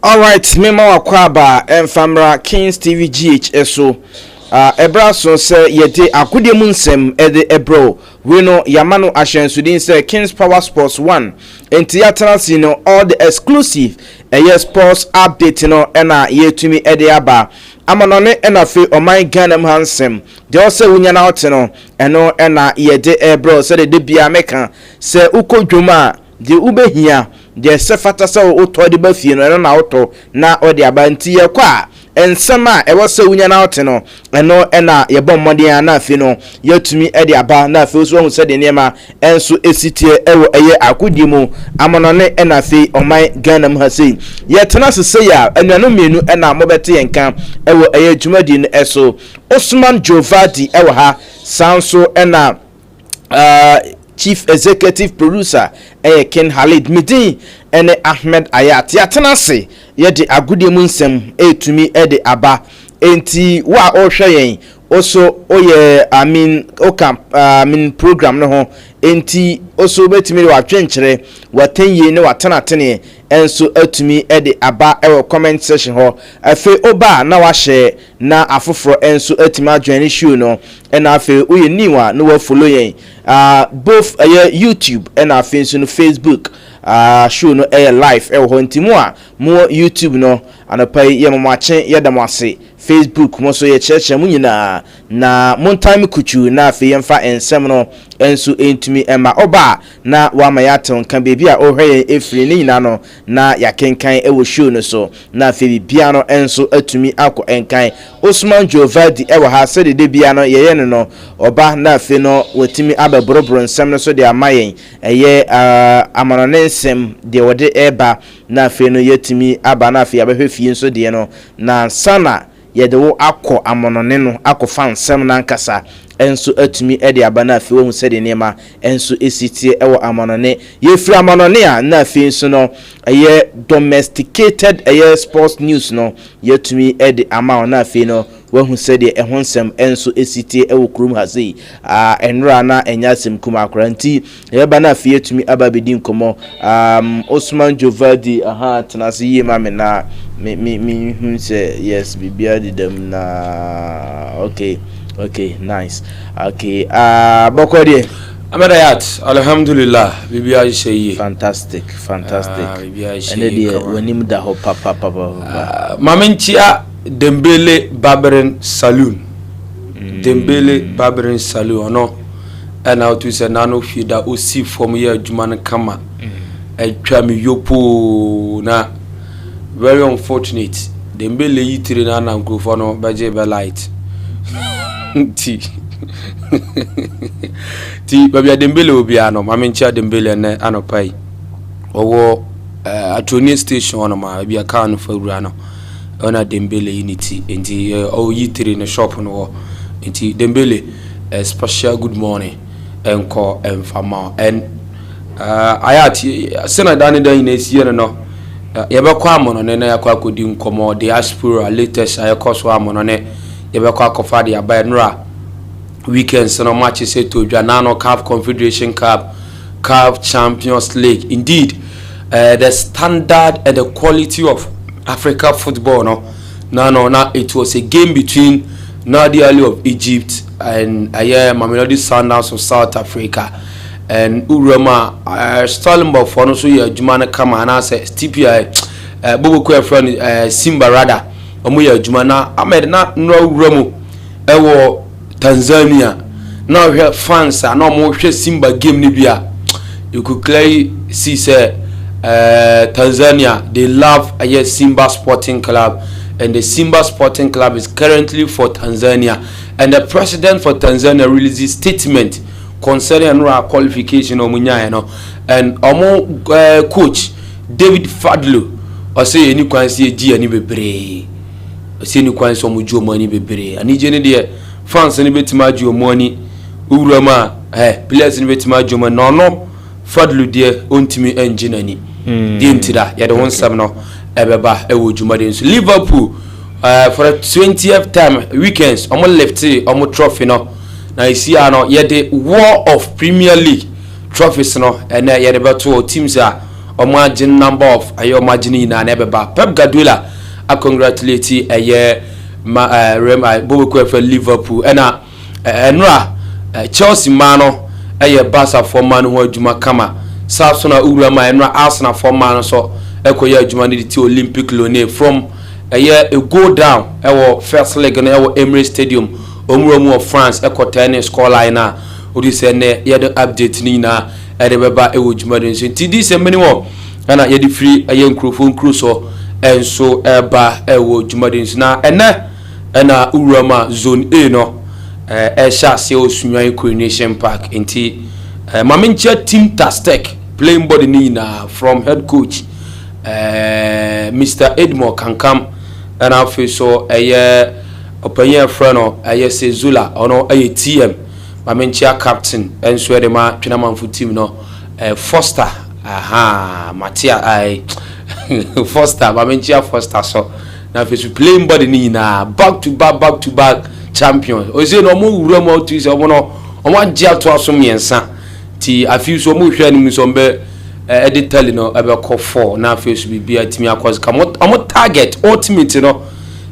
All right, Mema Wakwaba and Famra Kings TV GHSO. Ebraso say yete akudie munsem ede ebro we no yamano ashen sudin say Kings Power Sports 1 enti yatrans no all the exclusive sports update no ena yetumi ede aba amanone ena fe oman Ghana hansem de o say wunya na ote no eno ena yede ebro say de bia meka say ukodwuma de ubehia de sefata say oto de bafie no na oto na ode aba nti ye kwa ensema e wo say wunya na ote no eno ena ye bom modern na afi no yatumi ede aba na afi so hu say de niema enso esitie ewo eye akodimu amonone ena afi oman Ghana mu hase ye tena sese ya anuanu mienu ena mobete yenka ewo eye dwumadi no eso Osman Jovadi ewo ha sanso ena Chief Executive Producer Ken Khalid Midin ene Ahmed Ayat ya tena se ye de agodimu nsem etumi ede aba enti wa ohwe yen oso oye program no ho enti oso betimi wa twenkyere watenye ne watanatene enso atumi ede aba ewo comment section ho afi oba na wa share na afoforo enso atimi adwene show no ena afi oye niwa no wa follow yen both YouTube ena afi nso no Facebook show no live ho ntimo a mo YouTube no anapai ye mamache ye damase Facebook mo so ye cheche mu nyina na montime kuchu na afi yemfa ensem no enso entumi ema oba na wa ma yaton kan bebi a ohwe efiri ni nyina no na yakenkan ewo show no so na afi bibia no enso atumi akọ enkan Osman Jovadi ewo ha se de bia no ye no oba na afi no watimi ababoroboro nsem no so de amayen eye amanone nsem de wode eba na afi no yatimi aba na afi abehwe fie nso de no na sana ye de wo akọ amonone no akọ fa nsem na nkasa enso atumi ede aba na afi wo hu se de niema enso esitie ewo amonone ye firi amonone a na afi nso no eye domesticated sports news no yatumi ede ama na afi no wo hu se de ehon nsem enso esitie ewo krum hase enra na enyasem kuma akranti ye ba na afi yatumi aba bedi nkomo Osman Jovadi tenase ye ma me na me hu se yes bibia di dem na okay nice okay bokodi Amadayat alhamdulillah bibia shey fantastic ene die wanim da ho papa mamenchia Dembele Barbering Saloon Dembele Barbering Saloon ono ana otu se nano fida osi from ye adwuma kama atwa me yopo na very unfortunate Dembele yitire na na nkrofo no beje be light ti babia Dembele obi ano mamenchia Dembele ne anopai owo atoni station ono ma bia ka no fawura no ona Dembele unity enti yitire na shop no enti Dembele a special good morning enko enfama and ayati sena dani dan na esie no yebekwa amono ne na yakwa kodi nkomo diaspora latest ayekoswa amono ne yebekwa akofa de abai nra weekends no match say to Nano CAF Confederation Cup, CAF Champions League. Indeed, the standard and the quality of Africa football no it was a game between Nadi Ali of Egypt and Mamelodi Sundowns of South Africa and Urema Stellenbosch for no so ya Jumana kama na say TPI Bobo Kwe friend Simba Rada omo ya Jumana Ahmed na no Uremu ewo Tanzania now here fans are no more Simba game ni bia you could clearly see say Tanzania they love Simba Sporting Club and the Simba Sporting Club is currently for Tanzania and the president for Tanzania released a statement concerning our qualification and coach David Fadlu ɔsɛ any kwan sɛ yɛgye ani bebree ɔsɛ any kwan sɛ ɔmo gye ɔmo ani bebree anigye ne deɛ fans ne bɛtumi agye ɔmo ani owura mu a players ne bɛtumi agye ɔmo ani na ɔno Fadlu deɛ ɔntumi ɛngye n'ani deɛ ntira yɛde ho nsɛm no ɛbɛba ɛwɔ dwumaden so Liverpool for the 20th time weekends ɔmo lifted ɔmo trophy no na esi ano yɛde War of Premier League trophies no ɛnɛ yɛde bɛto teams a ɔmo agye number of ayɛ ɔmo agye ne nyinaa na ɛbɛba Pep Guardiola a congratulate ɛyɛ Bobeko for Liverpool ɛna ɛnura Chelsea man no ɛyɛ Barca for man ho adwuma kama saa so na owura ma ɛnura Arsenal for man so ɛkɔyɛ adwuma ne de ti Olympic Lyon from ɛyɛ a go down ɛwɔ first leg no ɛwɔ Emirates Stadium omuramu of France ɛkɔtɛ ne scoreline na odi sɛ ne yɛde update ni na ɛde bɛba ɛwɔ dwumaden so nti di sɛ mani wɔ ɛna yɛde free ɛyɛ nkrofo so ɛnso ɛba ɛwɔ dwumaden so na ɛna urama zone A no ɛhyɛ ase osunwan coronation park nti mamencha team tastek playing body ni na from head coach Mr. Edmore Kankam and after so ɛyɛ opinion friend no ɛyɛ Sezula ɔno ɛyɛ TM mamencha captain ɛnso ɛde ma twenamanfo team no Foster Matia Foster mamencha Foster so na after so playing body ni na back to back champions o say no mo wura mo to say omo no omo agye ato aso miensa ti afi so mo hwe anim so mbe editally no abekọ 4 na afi so bibia timi akọs ka omo target ultimate no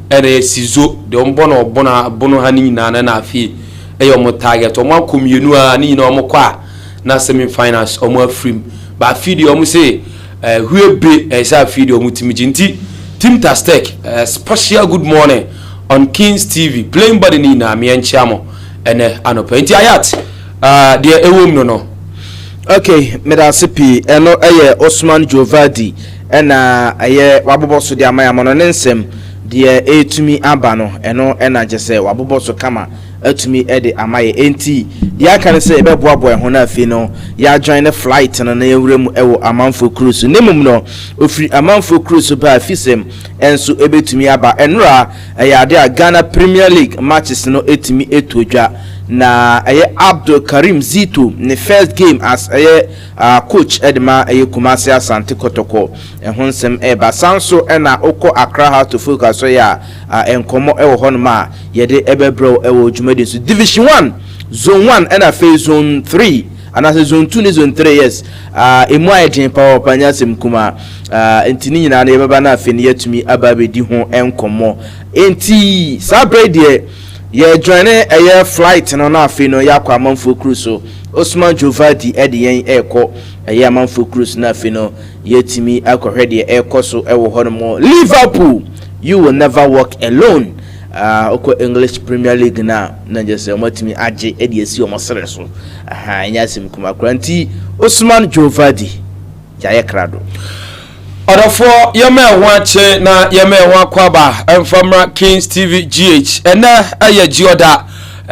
ere sizo de ombo no bono ha ni na na afi omo target omo akomienu a ni na omo kwa na semi finals omo afrim ba afi de omo say huebe esa afi de omo timi jinti team tastek special good morning on Kings TV playing body ni na me enchiamo ene anopa nti ayat de ewom no okay medasipi eno eye Osman Jovadi ena eye waboboso de amaya no nensem de etumi aba no eno ena jese waboboso kama atumi ede amaye enti de aka ne se ebeboabo e ho na afi no ya join the flight no na ewurem ewo Amanfo Cruise nemum no ofiri Amanfo Cruise ba afisem enso ebetumi aba enura ade a Ghana Premier League matches no etumi etodwa na Abdul Karim Zito ne first game as coach Edma Kumasi Asante Kotoko ehon sem eba sanso ena oko Accra House to Focus so ya enkomo ewo honma yede ebebro ewo dwumade so Division 1 Zone 1 ena phase Zone 3 and as Zone 2 ni Zone 3 yes emu ayedin power panya sem kuma entini nyina na ebeba na afi ne yatumi ababedi ho enkomo enti sabrede ye join flight no na afi no yakwa Amanfo Cruise so Osman Jovadi ede yen eko Amanfo Cruise na afi no yetimi akohwe de eko so ewo hono Liverpool you will never walk alone oko English Premier League na just omatimi age ede esi omosere so nyasim kuma kranti Osman Jovadi jaye krado Odafo yeme wache na yeme wakwaba emfamra Kings TV GH ena aye jioda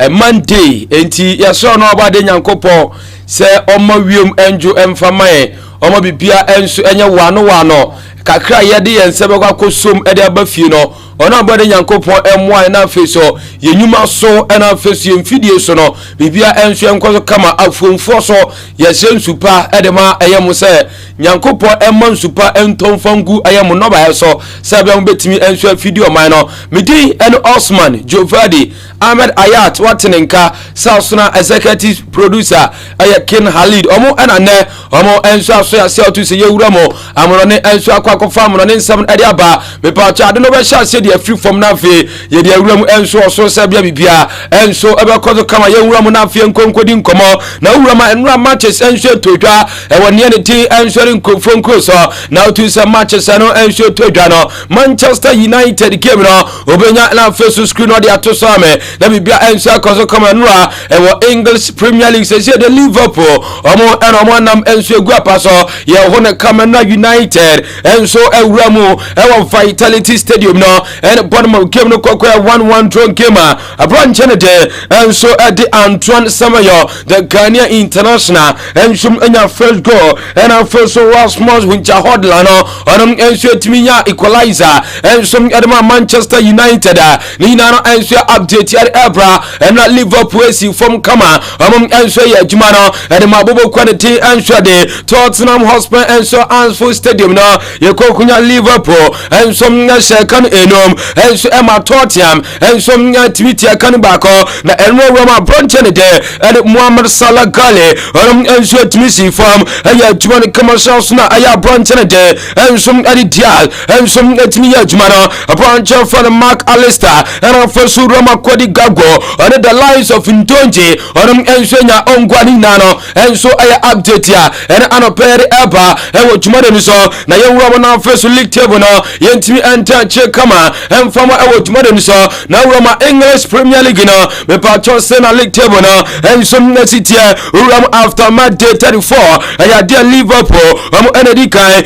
Monday enti yaso no obade nyankopon se omo wiem enjo emfamae omo bibia enso enye wano kakra yede yense bekwa kosom ede abafie no ona obade nyankopon emwa na afeso yenyuma so ena afeso yemfidie so no bibia enso enkoso kama afomfo so yese nsupa ede ma eyemu se nyankopon emma nsupa entomfangu ayemu no ba so se bia mbetimi enso afidie oman no medi en Osman Jovadi Ahmed Ayat watenenka Sausuna executive producer aya Ken Halid omo ena ne omo enso aso ya se otu se yewura mo amoro ne enso akwakofa amoro ne nsam ede aba mepa cha de no be sha se de free from na fe ye de awura mu enso oso se bia bibia enso ebekozo kama yewura mu na fe nkonkodi nkomo na awura ma enura matches enso todwa ewone ne ti enso nkonfonko so na otu se matches no enso todwa no Manchester United game no obenya na face screen no de atoso ame na bibia enso akozo kama enura ewo English Premier League se de Liverpool omo nam enso egu apaso ye ho ne kama na United enso awura mu ewo Vitality Stadium no and bottom of game no kwakwa 1-1 draw game a branch de and so Eddie Antoine Samayo the Ghanaian international and some enya first goal and our first Rasmus Winter Hodlano on ensure Timiya equalizer and some Edema Manchester United Nina ensure update yet Ebra and not Liverpool from Kama among ensure Jumano and Mabubo quality ensure the Tottenham Hotspur ensure Anfield Stadium no Yekokunya Liverpool and some second enom and so Emma Tottenham and some Twitter Kanibako na Elmo Roma Branchen de and Muhammad Salah Gale and so Timisi from a Jumani commercials na aya Branchen de and some Eddie Diaz and some Etmia Jumano a branch from Mark Alistair and our first Roma Kwadi Gago on the lives of Ndonji on Ensenya Ongwani Nano and so aya update ya and Anopere Eba and what Jumani so na young Roma first league table no yentimi enter check kama and former award Jumani so now Roma English Premier League no me patron Sena league table no and some city Roma after match day 34 aya dear Liverpool energy kai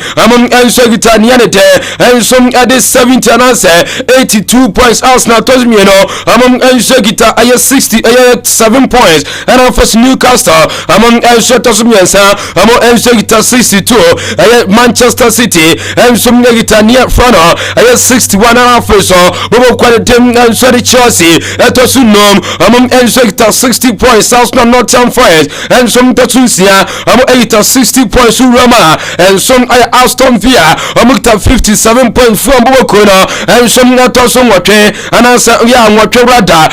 enso gitanianete and some at this 70 and answer 82 points Arsenal told me enso gita aya 60 aya 7 points and our first Newcastle enso told me enso gita 62 aya Manchester City and some gita near front aya 61 and our first bobo quality enso the Chelsea etosu nom enso gita 60 points Arsenal Nottingham Forest and some tosusia aya 60 points Roma and some aya Aston Villa omukta 57 points from Bokona and some tosun wate and answer ya wate rada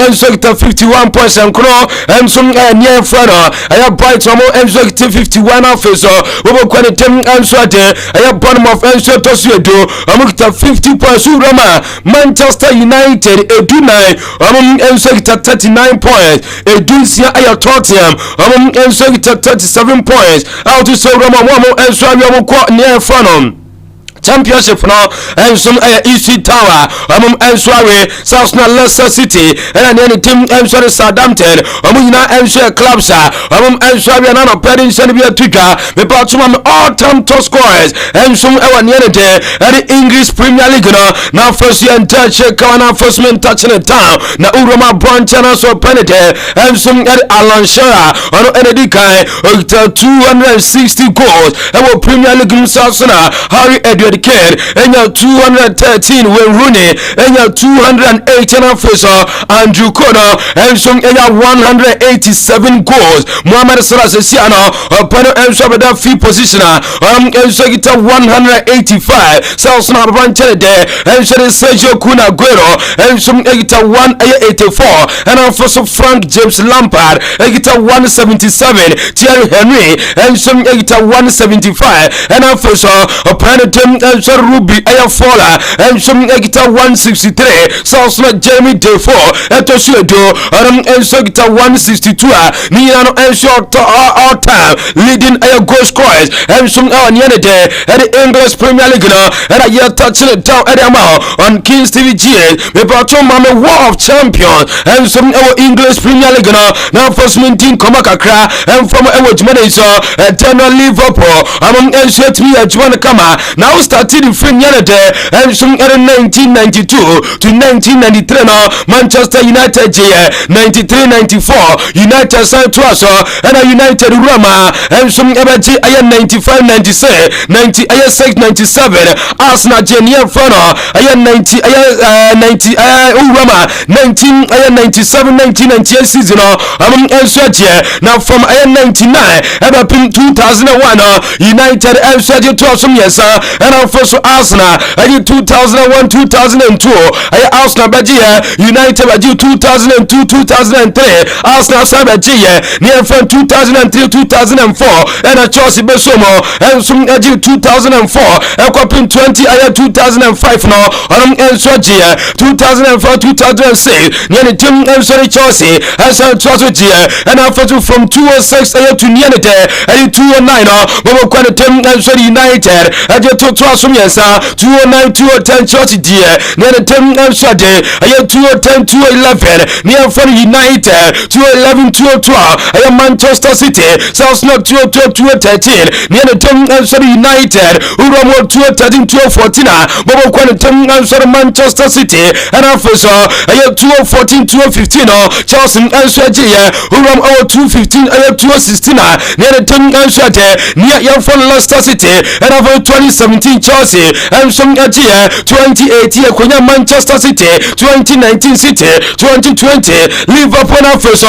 enso gita 51 points and Kro and some near front aya Bright enso gita 51 officer bobo quality enso de aya bottom of enso tosuedo omukta 50 points Roma Manchester United edunai enso gita 39 points edunsia aya Tottenham enso gita 37 points out to so Roma enso aya near front championship no and some EC Tower Ensware Southna Leicester City and any team Ensware Southampton Yina Ensware clubs Ensware and Paris Serbia Twitter me patchum all-time top scorers and some near the English Premier League now first year and third check now first man touching the town na Uroma branch and so penalty and some Alan Shearer on any guy 260 goals and Premier League Southna Harry Edward Kane and 213 when Rooney and 218 officer Andrew Connor and some 187 goals Mohamed Salah Sesiano upon that fee positioner and so get 185 South Branch there and so Sergio Kun Aguero and some 184 and also Frank James Lampard and get 177 Thierry Henry and some 175 and also upon the and so Ruby Ayafola and some 163 South Jamie Defoe Etosiedo and so 162 Niano and short all time leading goal scorers and some near the day at the English Premier League and a year touching it down at the amount on Kings TV GA we brought to Mama War of Champions and some English Premier League now first team Komakakra and from manager General Liverpool and so to me Juan Kama now started in frame day and some 1992 to 1993 Manchester United 93-94 United signed to us and a United Roma and some 95-96 96-97 Arsenal Genia Frano 90 Roma 1997-1998 season and so now from 99 ever 2001 United and so to us and our first Arsenal 2001-2002 Arsenal United 2002-2003 Arsenal Sabagia near from 2003-2004 and a Chelsea Besomo and some 2004 equipping 20 2005 now and Swagia 2004-2006 near the team and sorry Chelsea and some Chelsea and our first from 206 to near the 209 but quite a team and sorry United and to asum yensa 209 210 Chelsea die ne ne tem ansade aye 210 211 ne for United 211 212 aye Manchester City Arsenal 212 213 ne ne tem ansade United Uromo 213 214 bobo kwa tem ansade Manchester City and after aye 214 215 Chelsea ansade ye Uromo 215 aye 216 ne ne tem ansade ne for Leicester City and after 2017 Chelsea and some 2018 Konya Manchester City 2019 City 2020 Liverpool now first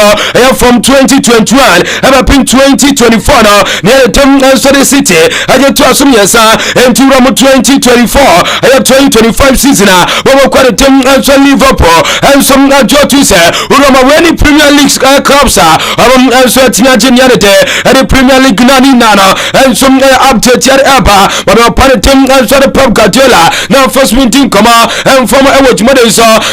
from 2021 and up in 2024 now near the term City City I get to assume yes and to Ramo 2024 I have 2025 season but we quite a term Liverpool and some to say Ramo any Premier League clubs also Tinajanite and the Premier League Nana and some update Abba but upon the term Pep Guardiola now first meeting come and from a watch mother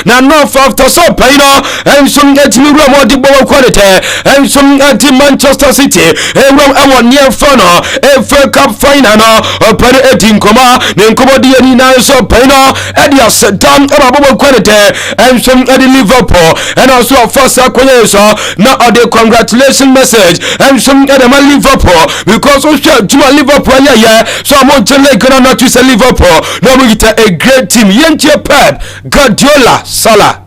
now north after so paino and some get me room or the ball quality and some at Manchester City and room our near funnel a FA Cup final or per 18 comma then come the any now so paino and you set down about quality and some at the Liverpool and also a first acquisition now the congratulations message and some at the Liverpool because we share to Liverpool yeah so I'm on to like not to say Liverpool no we get a great team Yentie Pep Guardiola Salah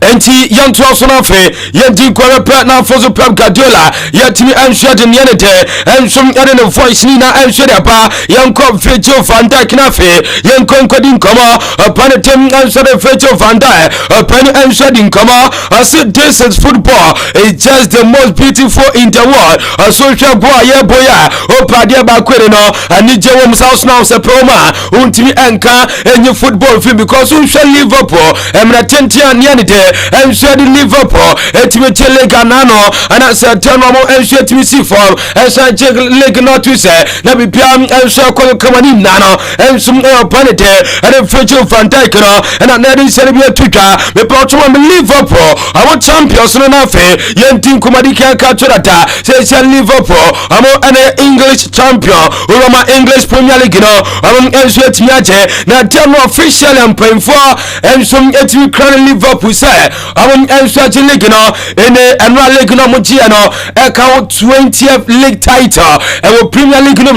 enti yantu asonafe yenti kwara Pep na fozo Pep Guardiola yatimi answer de yenete ensum ade no voice ni na answer de pa yanko Virgil van Dijk na fe yanko nkodin koma upon tem answer de Virgil van Dijk upon answer din koma I said this is football it's just the most beautiful in the world social boy yeah boya o pade ba kwere no ani je wo msa now se proma untimi enka enye football film because we shall Liverpool emra tentia and said Liverpool etime chele ganano and I said turn on and share to see for and said leg not to say na be piam and so come nano and some opponent and a Virgil van Dijk and another Serbia Twitter me brought to Liverpool I want champions no na fe yentin kumadi kan katurata say Liverpool I'm an English champion or my English Premier League no I'm and so tiaje na tell official and paying for and some etime crown Liverpool say I'm answer league no in the league no mugia no account 20th league title and Premier League no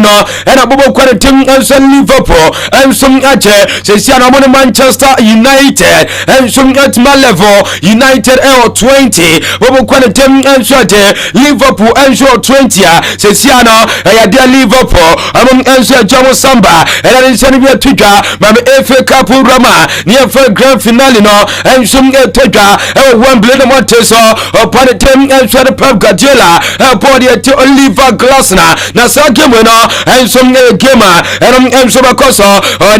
and abobo kware team answer Liverpool and some ache say see na Manchester United and some at my level United L 20 abobo kware team answer Liverpool answer 20 say see na ya dia Liverpool I'm answer Jamo Samba and in Serbia Twitter my FA Cup Roma near for grand finale no and some Wembley no Monteso upon the team and try to Pep Guardiola body to Oliver Glasner na sa game no and some gamer and so bakoso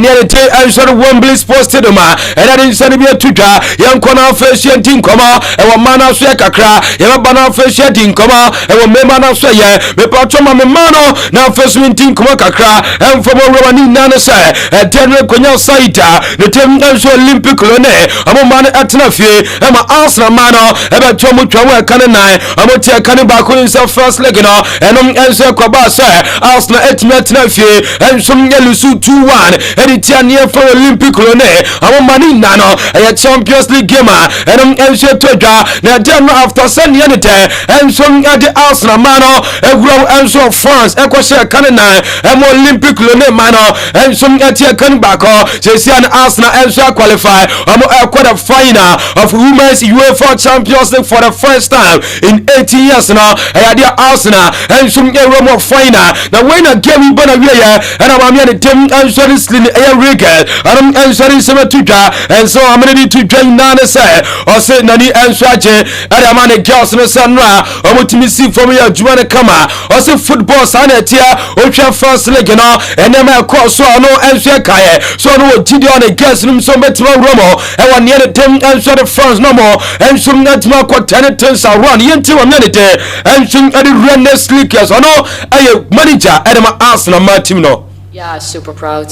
near the team and so Wembley Sports Stadium and that in Serbia Twitter young corner face team koma and one man of kakra young banana face team koma and one member of say me patoma me mano na face team koma kakra and from Romani nana say and then konya saita the team and so Olympic lone am man atna fie ema Arsenal mano ebe tomu twawe kan nan amotia kan ba ko insa first leg no enom ense kwaba say Arsenal etmetna fie ensum yelusu 2-1 editia near for Olympic lone am mani nano a Champions League gamer enom ense todwa na dem after send yenete ensum ade Arsenal mano egro enso France ekose kan nan em Olympic lone mano ensum etia kan ba ko Chelsea Arsenal enso qualify am quarter final of Women's UEFA Champions League for the first time in 18 years now. I had the Arsenal and some Roma final. Now when I came in Bonavia and I'm here the team answering Slim Air Regal and I'm answering some Twitter and so I'm ready to join Nana say or say Nani answer and I'm on the girls in the Sanra or what me see from your Juana Kama or say football Sanet here or first leg and then I call so I know answer Kaya so I know Gideon the girls in some better Romo and one near the team answer the France no more and some that mark what tenants are run into a minute and some at the Rennes Leakers or no a manager at my Arsenal my team no. Yeah, super proud.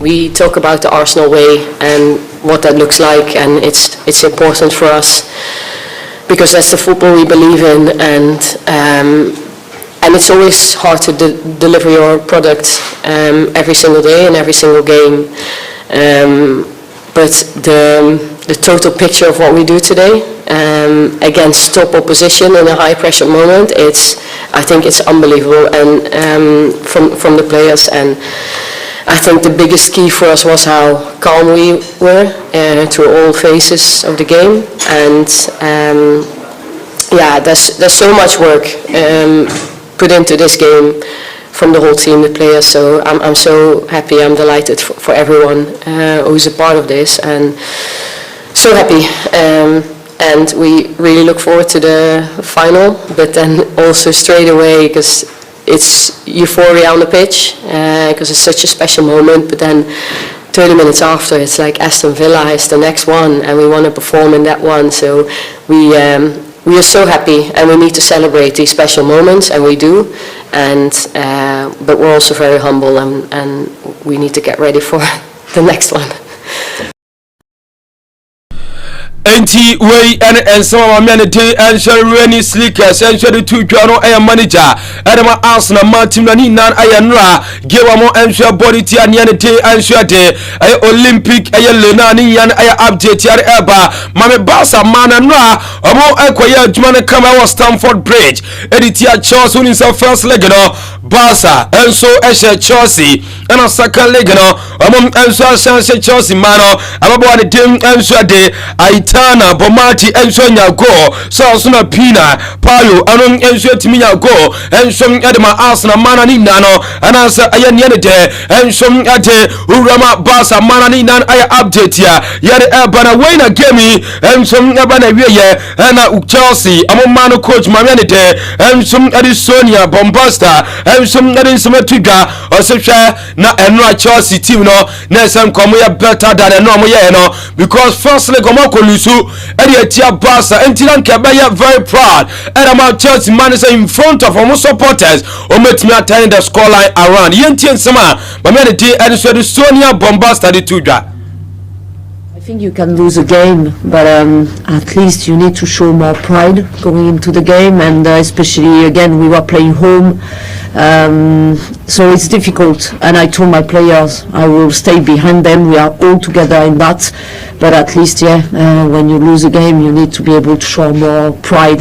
We talk about the Arsenal way and what that looks like, and it's important for us because that's the football we believe in, and and it's always hard to deliver your product every single day and every single game. But the total picture of what we do today against top opposition in a high pressure moment, I think it's unbelievable, and from the players. And I think the biggest key for us was how calm we were through all phases of the game. And there's so much work put into this game from the whole team, the players. So I'm so happy. I'm delighted for everyone who's a part of this, and so happy. And we really look forward to the final, but then also straight away, because it's euphoria on the pitch, because it's such a special moment. But then 30 minutes after, it's like Aston Villa is the next one, and we want to perform in that one. So we are so happy, and we need to celebrate these special moments, and we do. And but we're also very humble, and we need to get ready for the next one. Enti wey and some of my day and shall rainy slickers and shall two piano a manager Adama Arsenal Martin Nan Ayanra give a more and shall body tea and yanity and shall day a Olympic a Lenani yan a update yar eba Mame Basa man and ra a more acquire Jumana Kama Stamford Bridge Editia Charles who is our first legano Basa and so Esha Chelsea and a second legano among and so Chelsea mano about the team and so day Tana Bomati Ensonya go so suna Pina Payo Anon Enso Timia go and some Adama Arsenal Manani Nano and answer Ayan Yanete and some Ate Urama Basa Manani Nan Aya update ya Yade Abana Wayna Gemi and some Abana Weye and Chelsea among Mano coach Marianete and some Adisonia Bombasta and some Adin Samatuga or Sasha na Enra Chelsea team no Nesam Komoya better than a normal no because firstly Komoko Eddie Tia Basa and Tilan Kabaya very proud and I'm Chelsea manager in front of almost supporters or met me attending the scoreline around Yentian Sama but many day and so the Sonia Bombasta the Tuja. I think you can lose a game, but at least you need to show more pride going into the game, and especially again we were playing home, so it's difficult. And I told my players I will stay behind them. We are all together in that, but at least when you lose a game, you need to be able to show more pride.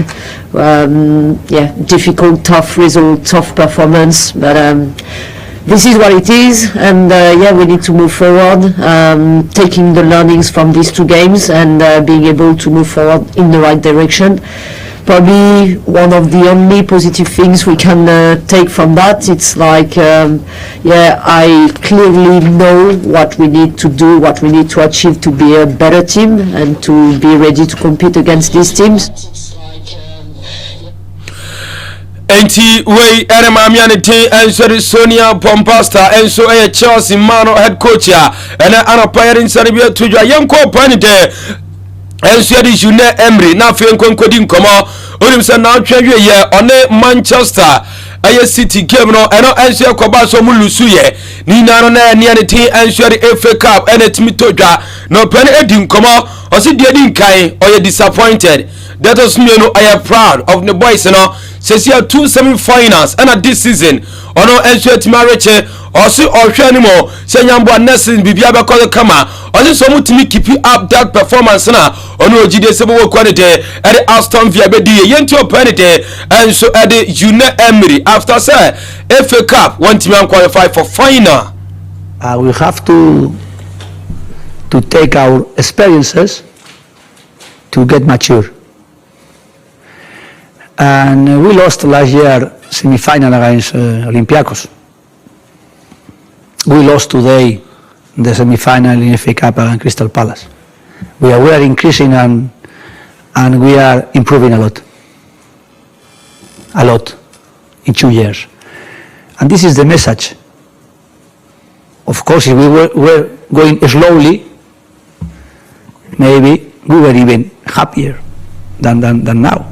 Difficult, tough result, tough performance, but. This is what it is, and we need to move forward, taking the learnings from these two games and being able to move forward in the right direction. Probably one of the only positive things we can take from that, it's like, I clearly know what we need to do, what we need to achieve to be a better team and to be ready to compete against these teams. Enti wey ere mamiane te enso Sonia Bombasta enso Chelsea mano head coach ya ene anopayerin Serbia tujwa yanko panite enso di June Emery na fe nkonkodi nkomo onim se na atwawe ye one Manchester aye City game no eno enso koba so mulusu ye ni nano na ne te enso di FA Cup ene timi tujwa no pen edi nkomo o se die di nkai o ye disappointed. That was me, I am proud of the boys, says here 2 semi-finals and this season. Or no, and short marriage, or so or anymore. Say, Yambo Nessin, Bibiaba Kola Kama, or just so much to me keep up that performance now. Or no, GD Sabo quality at the Aston Villa Bedi, Yento Penite, and so at the June Emery. After say, FA Cup, one team qualify for final. We have to take our experiences to get mature. And we lost last year semi-final against Olympiacos. We lost today the semi-final in FA Cup against Crystal Palace. We are increasing and we are improving a lot in 2 years. And this is the message. Of course, if we were going slowly, maybe we were even happier than now.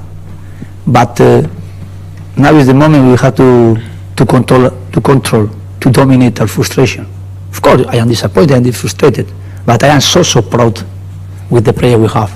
But now is the moment we have to control, to dominate our frustration. Of course, I am disappointed and frustrated, but I am so proud with the player we have.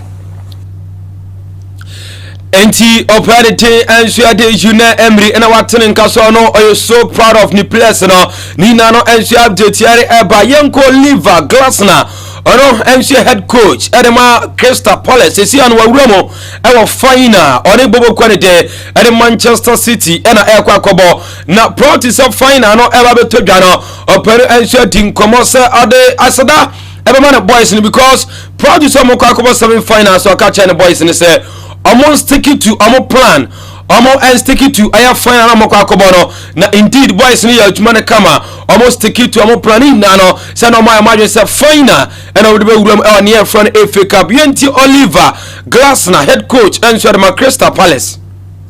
enti operating and Suade Juna Emery and Watan Casono are you so proud of ni players no Nina no and Suab Jetiari Eba Yanko Liver Glasner ono MC head coach Edema Crystal Palace esi anu wawramo ewo final oni bobo kwanide ede Manchester City ena ekwa kobo na practice of final no eba betodwa no opere MC din komose ade asada eba man boys ni because practice of kobo semi final so catch any boys ni say omo stick to omo plan omo and stick to aya final amoko akobono na indeed boys ni ya chuma kama almost stick to omo planning na no say no my imagine say final and we be wuram e near front FA Cup Yenti Oliver Glasner head coach and Crystal Palace.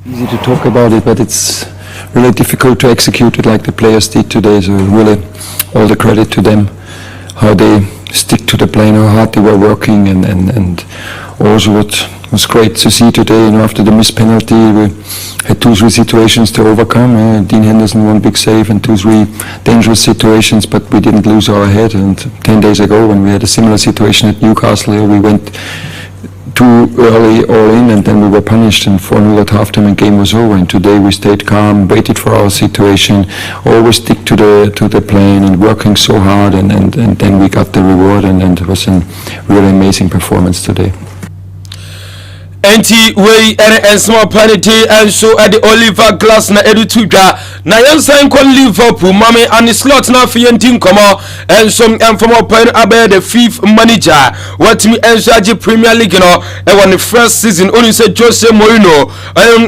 Easy to talk about it, but it's really difficult to execute it like the players did today, so really all the credit to them, how they stick to the plan, how hard they were working, and also what was great to see today, after the missed penalty, we had 2-3 situations to overcome. Dean Henderson one big save and 2-3 dangerous situations, but we didn't lose our head. And 10 days ago, when we had a similar situation at Newcastle, we went too early all in, and then we were punished and 4-0 at halftime and game was over. And today we stayed calm, waited for our situation, always stick to the plan and working so hard, and then we got the reward, and it was a really amazing performance today. Enti we and small penalty and so at the Oliver Glasner edu tudwa na yansan ko Liverpool mame and slot na fi yentin komo and some from open abe the fifth manager what me ensuage Premier League no e won the first season only say Jose Mourinho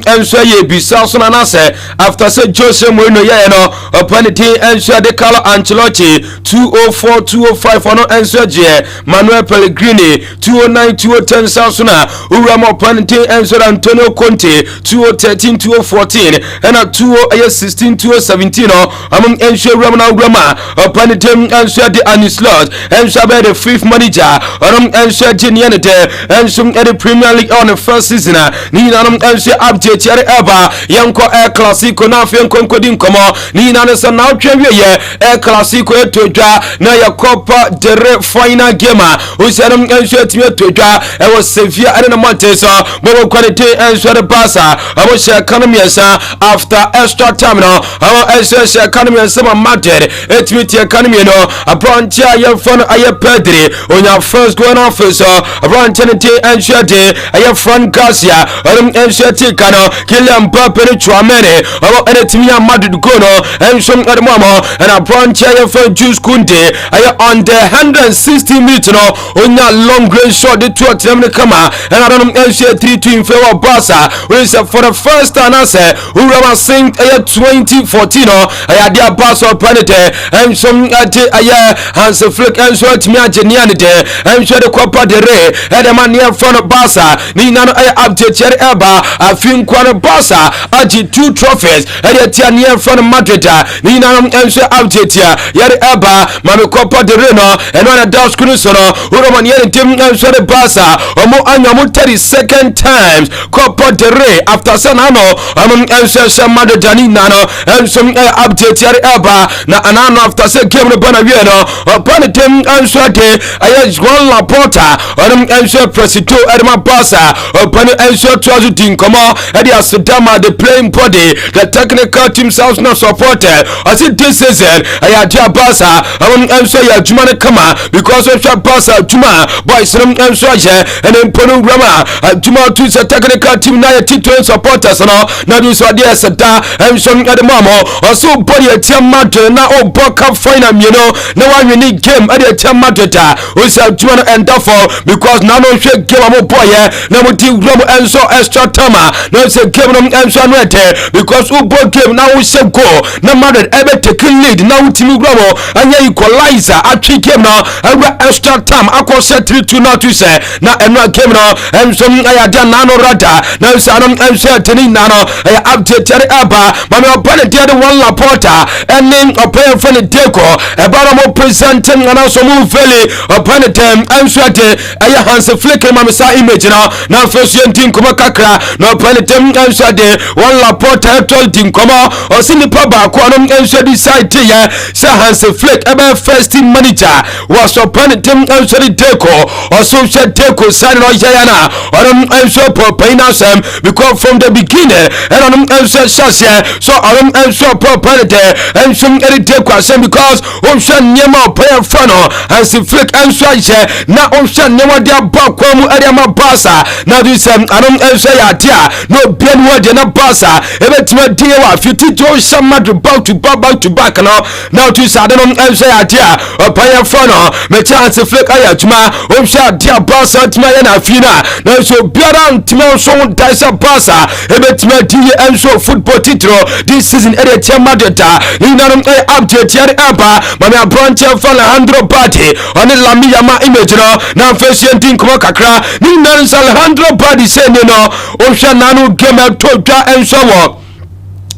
and so ye bisa so na say after say Jose Mourinho ye no penalty and so de Carlo Ancelotti 204 205 ono ensuage Manuel Pellegrini 209 210 Sasuna uramo penalty and so Antonio Conte 2013 2014 and a 2016 2017 among ensure Ramana Rama penalty and so the Anislot and so the fifth manager and so Genianite and some at the Premier League on the first season Nina and so update ever Yanko Air Classico na fi Conkodin komo Nina na now trivia Air Classico to dra na ya Copa del Rey final game who said and so to dra it was Sevilla and the Montes Bobo quality and so the Barca I was economy after extra time no our SS economy and some Madrid it with the economy no a branch ya fun aye Pedri on your first going officer a branch and day aye Fran Garcia and so Ticano Kylian Mbappe Chouameni our anything Madrid go no and some at mama and a branch ya for Jules Koundé aye on the 160 minutes no on your long range shot the 2 them come and I don't know 3-2 in favor of Barca. We said for the first time I say who were saying 2014 I had Barca penalty and some Hans Flick and so to me geniality and so the Copa del Rey had a man near front of Barca Nina update Eba I think one of Barca added 2 trophies and yet near front of Madrid Nina and so update here Eba Mami Copa del Rey and one of Dallas Crusono who were near team and so the Barca or 32nd times Copa del Rey after Sanano and Madrid Nano and some update Eba na anano after say game no Bonavieno upon the team and so day I Juan Laporta and so Presito Edma Barca upon and so to Dinkomo and the Sudama the playing body the technical team sounds not supported as it this season I had Barca and so ya Jumana Kama because of Barca Juma boys and so and then Ponu Rama Juma to the technical team na Tito supporters na do so there sada and some at the mama also body a team matter na o boka final na one unique game at the team matter we say Juma and therefore because now no shake game am boy na mo team Ramo and so extra time na say game no and so no because we both game now we say go na matter ever take lead now team Ramo and equalizer at game now extra time akọ set 3-2 now to say na enwa game now and some I done nano rada now sanum and certainly nano I update Eba mama opponent the one Laporta and then a player from the deco about more presenting and also move fairly opponent and Swate I Hans Flick mama sa image now first team kuma kakra no opponent and Swate one Laporta told team kuma or sini paba ko anum and so decide here say Hans Flick about first team manager was opponent and so deco or so deco sign no jayana or enso popina sem because from the beginning and enso shasia so enso popinate enso edite kwasem because onhwe nyema open fano and si flick enso aye na onhwe nyema dia bakwamu area ma basa na do sem enso ya dia no bien word na basa ebetima die wa fiti jo shamadu back to back now to say enso ya dia open fano me chance flick aya tuma onhwe dia basa tuma ya na fina na so biara ntime so daisa basa ebetima die enso football title this season area chamadeta ni nanom update yare aba mami abranche fa Alejandro Badi on Lami Yama image no na fashion team kuma kakra ni nan Alejandro Badi say no o hwa nanu game to dwa enso wo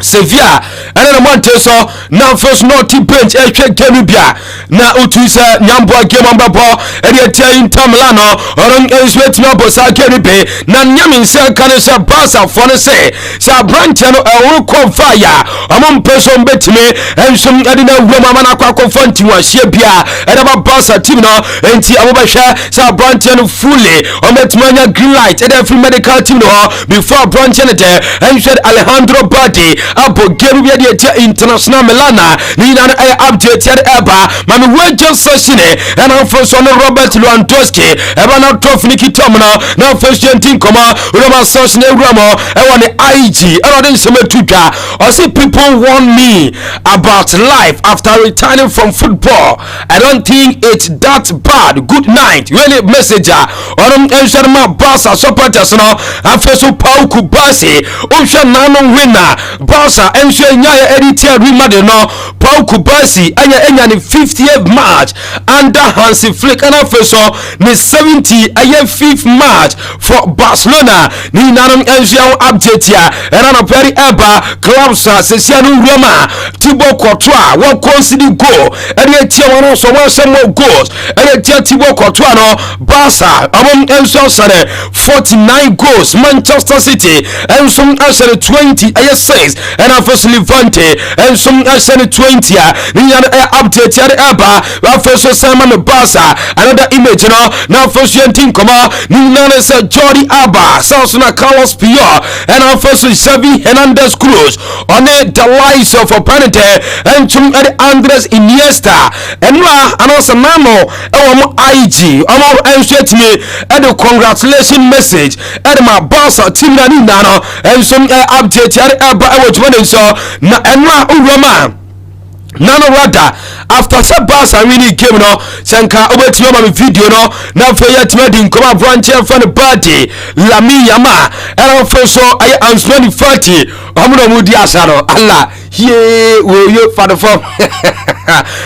Sevilla and the Monteso now first naughty bench Genubia na utuisa nyambwa game ambabo eriatia intamlano oron eswet no bosa Genube na nyamin se kanesa basa fone se sa branch no ewu konfire amon person betime ensum adina woma mana kwa konfanti wa shebia edaba basa team no enti abobahwa sa branch no fully on betmanya green light eda free medical team no before branch no there ensured Alejandro Badi abo geru bi de international Milana ni na update ya eba mami wager session and for son Robert Lewandowski eba na trophy nikitomna na first team koma Roma session Ramo e won IG and then some tuta or see people warn me about life after returning from football. I don't think it's that bad. Good night really messenger or Sharma Barca supporters no and for so Pau Kubasi Ocean Nano winner Barca ensure nyaya editia remade no Pau Kubasi anya ni 50th match under Hansi Flick and also ni 70 5th match for Barcelona ni nanom ensure update ya and on very eba clubs Sesiano Roma Thibaut Courtois won concede goal and etia one so one some more goals and etia Thibaut Courtois no Barca among ensure 49 goals Manchester City and some actually 20 6 and first Levante and some actually 20 ni update ya eba first Simon Barca another image now first team come ni nane say Jordi Alba Sasuna Carlos Puyol and first Xavi Hernandez Cruz on the likes of Opponente and some Andres Iniesta and also Mamo IG and me and the congratulation message and my boss team nano and some update na Roma nano rada after some bus I really came no sanka obetimo ma video no na for yet wedding come branch for the party Lami Yama and also I am 2040 amuno mudi asaro Allah here will you for the form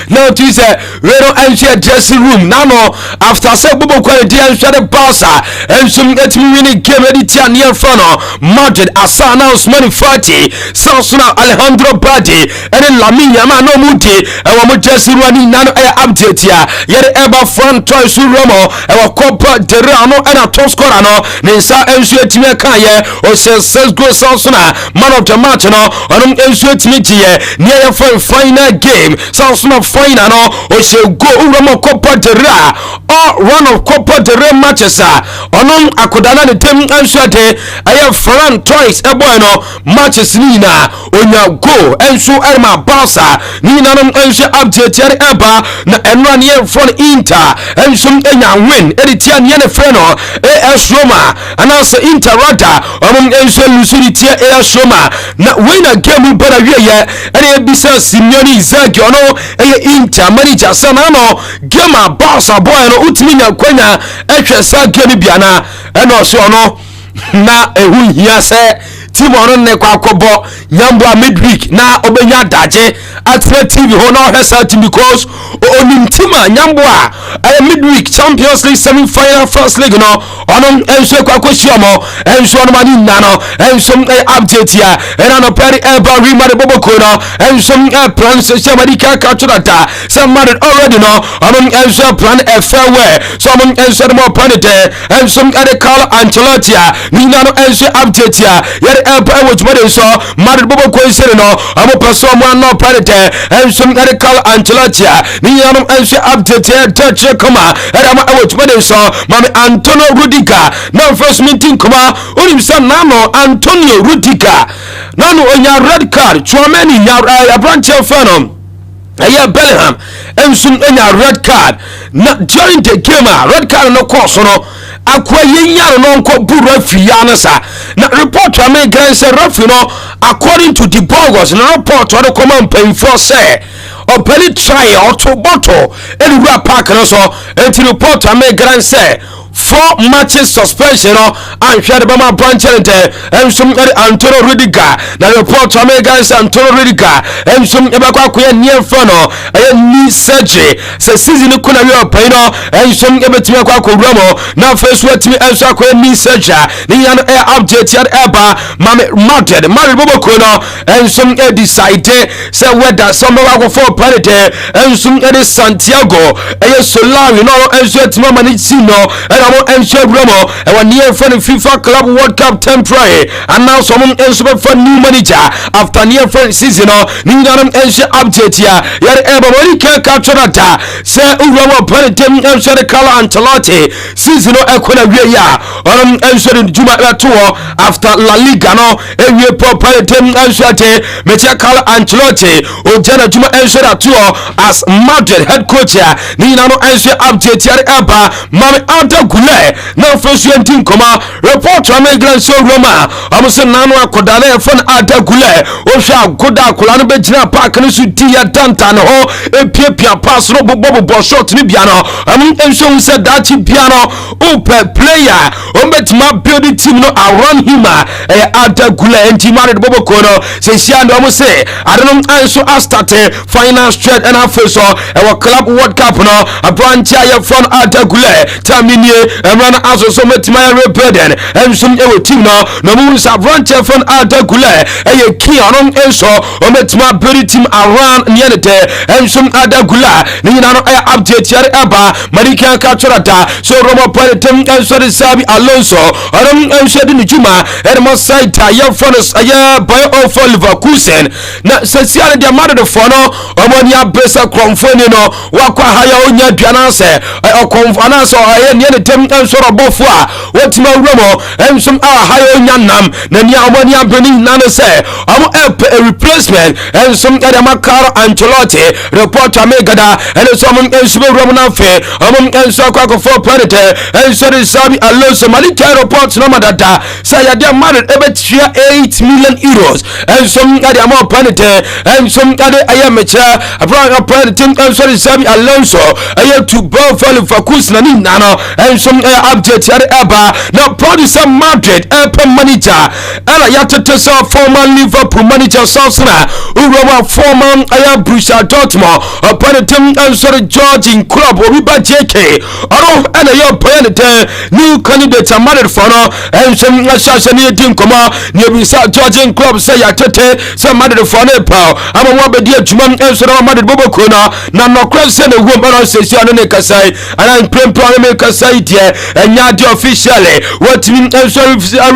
now to say Reno and dressing room nano after some bobo quality and share the Barca and some get me winning game ready near front Madrid Asana 2040 Sasuna Alejandro Badi and then Lami Yama no mudi and one dressing room nano update ya yet ever front choice Romo and a Copa de Rano and a top scorer no Nisa and team Kaya or says go Sasuna man of the match no on near your final game Sasuna final no or say go Romo Copa de Ra or one of Copa de Ra matches on akodana the team answerde I have front choice a boy no matches nina on your go and so Elma Barca nina no answer update ya eba na enwa near front Inter and some win editia near the friend AS Roma and also Inter rada on answer lucidity AS Roma na win a game better yeah and it be says Simeone Inzaghi ono Inter manager sanano game a Barca boy no utiminya kwanya ehwe sa game biana and also no na ehu hia se team on ne kwa kobo nyambo midweek na obenya daje at TV ho na hesa team because onim team nyambo a midweek Champions League semi final first leg no onom enso kwa kwesiamo enso no mani nano enso update ya era no peri eba remade boboko no enso plan social medical culture some married already no onom enso plan a farewell so onom enso mo planete enso call Ancelotti ni nano enso update ya ɛpa ɛwɔ twumade so Madrid bobo kɔnsere no ɔmo pɛsɛ ɔmo anɔ parite ɛnsom ɛde Carlo Ancelotti ne nyinanom ɛnso update ɛtɛkyerɛ kama ɛde ama ɛwɔ twumade so mame Antonio Rudiger na mfɛs mintin kama onim sɛ nano Antonio Rudiger nano onya red card Tchouameni nya abranche fano ɛyɛ Bellingham ɛnsom enya red card na during the game red card no course no akwa yenya no nko bu referee ya sa na report ame gran say referee no according to the Burgos na report or command pen for say opeli try auto bottle anywhere park no so enti report ame gran say 4 matches suspension and share the Bama branch and some Antonio Rudiger na report American Antonio Rudiger and some ebakwa near fano knee surgery say season kuna we pain and some ebetimi akwa ramo na first what me also akwa knee surgery ni yan update yet eba Madrid bobo kono and some decide say whether some go for parity and some Santiago Solari no and so tima manisi no and share Ramo and near friend FIFA Club World Cup temporary and now someone else for new manager after near friend season new and share update here yet everybody can capture that say Ramo Penitem and share the Carlo Ancelotti season equina ya and share Juma tour after La Liga no and we Penitem and share Mecha Carlo Ancelotti or Jana Juma and share tour as Madrid head coach here Nino and share update here Eba Mame Arda Güler na first yentin koma report amegran so Roma amse nanu akodale fon Arda Güler o hwa goda kola no begina park no su dia danta no ho epiepia pass no bobo shot ni bia no am enso se dachi bia no o player o betima build team no around him Arda Güler enti Madrid bobo ko no se sia ndo mo se adonom enso start final straight and after so e club world cup no abranche aye from Arda Güler terminie run aso so metima repairden ensum ewo team no mu sa branch from Arda Güler eye key on enso o metima build team around niente ensum Arda Güler ni na no update yare aba marika capture da so Roma Penitem enso de Sabi Alonso orom enso de Juma mo site aye from aye boy of Leverkusen na sesiale dia mad de for no omoni abesa kromfoni no wakwa haya onya duana se okonfana so aye ne tem soro bofo a wetima wremo ensum hayo nyanam na nia omani abeni nane se omo a replacement ensum edama Carlo Ancelotti report amegada ensum ensum wremo na fe omo ensum akwa for penalty ensum Sabi Alonso malika report no madada say ya dia Madrid ebetia 8 million euros ensum edama penalty ensum ade ayamecha abran penalty ensum Sabi Alonso aye to ball for Leverkusen ni nano ensum update yare eba na producer Madrid manager ala yatete so former Liverpool manager Sosna Uroma former Borussia Dortmund Penitem and Georgian club Obiba JK oro ana yo penalty new candidate Madrid for no and some shashani team koma ne bisa Georgian club say yatete say Madrid for no pa ama wa be dia juma and so Madrid bobo kona na no cross say no woman say si ano ne kasai ana prempro me kasai die enya di officially what mean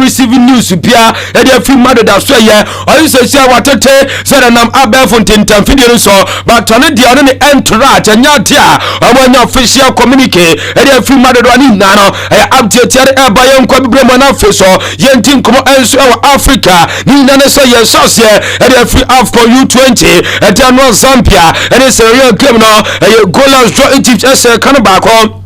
receiving news bia e dey free Madrid as so ye o say say watete say na abel fontin tam video so but on the on the entourage enya dia o official communique e dey free Madrid ani na no update yare e ba ye nkwa bibremo na fe so ye ntin komo enso e Africa ni na ne say ye so se e dey free AFCON U20 e dey no Zambia e dey say real game no e goalless draw Egypt ese kan ba ko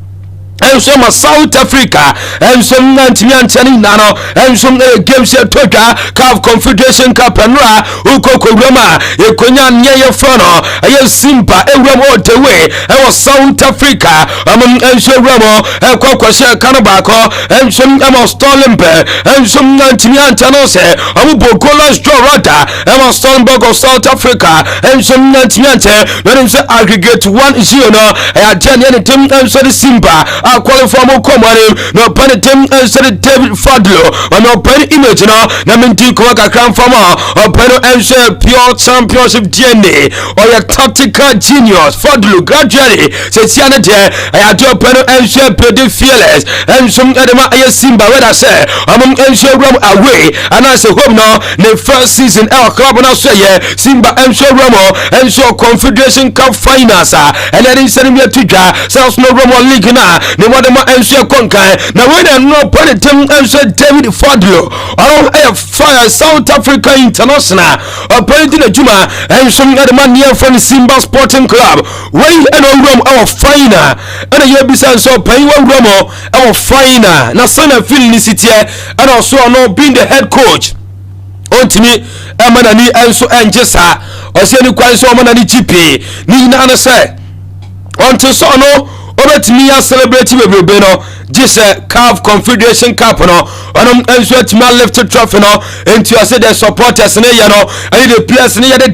enso ma South Africa enso ntimi antani nano enso game set toka CAF Confederation Cup nra ukoko roma ekonya nye ye fono aye Simba ewramo otewe ewo South Africa enso ramo ekwakwashe kanaba ko enso emo Stolenberg enso ntimi antano se amu bogolas jorada emo Stolenberg of South Africa enso ntimi ante when se aggregate 1-0 no ya jani any team enso Simba qualify mo komare no panetem ensure David Fadlo no pen image no na menti ko kakran fama openo ensure pure championship DNA or your tactical genius Fadlo gradually se siana de I do openo ensure pretty fearless and some edema Simba where I say among ensure rum away and I say home no the first season our club na so Simba ensure Romo ensure Confederation Cup finals and then send me to South no Romo League na ne modema ensure konkan na when I no panetem ensure David Fadlo I fire South Africa International apparently Juma and some other man near from Simba Sporting Club when and on Rome our final and you be so pay one Romo our final na sana feeling city and also no being the head coach ontimi emanani enso enjesa oseni kwan so omanani chipe ni na na say onto so no obetimi ya celebrate bebrebe no just CAF Confederation Cup no onum enso timi lift trophy no into I say the supporters ne ya no and the players ne ya de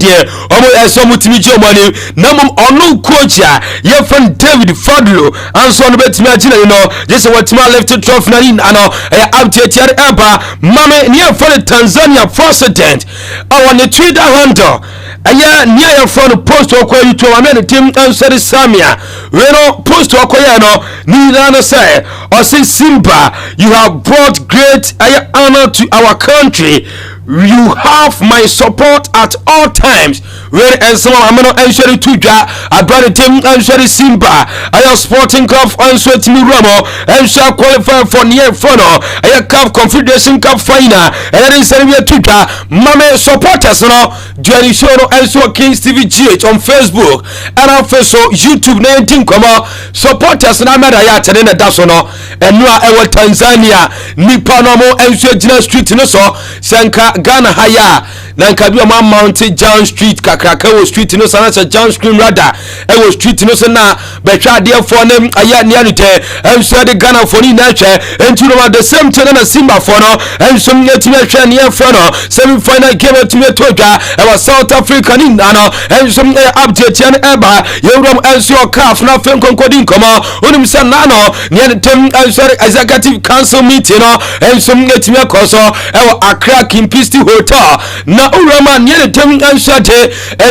omo enso mutimi je omani na mum onu coach ya ye from David Fadlo anso no betimi agina no just what timi lift trophy na ni ano update ya empa mame ne for Tanzania president on the Twitter handle aya near your front post okwa YouTube amene team answer Samia we no post okwa no ni na say or say Simba you have brought great honor to our country. You have my support at all times. Where and some ameno ensure tuja about team ensure Simba aya Sporting Club ensure timi Romo ensure qualify for near final aya CAF Confederation Cup final and then send me tuja mame supporters no join show no ensure Kings TV GH on Facebook and on Facebook YouTube 19 comma supporters na meda ya tene na daso no enua ewo Tanzania nipa no mo ensure Gina Street no so senka Ghana haya na nkabi ma Mount John Street kakraka wo street no sana cha John Street rather e wo street no so na betwa de for nem aya nia no te enso de Ghana for ni na hwe enti no the same thing na Simba for no enso nyetimi hwe ne for no semi final game etimi toga e wa South Africa ni na no enso update ya na eba yewrom enso CAF na fen konkodi nkoma onim se na no ne tem enso executive council meeting no enso nyetimi akoso e wa Accra Kimpisti Hotel na urama nye tem ansate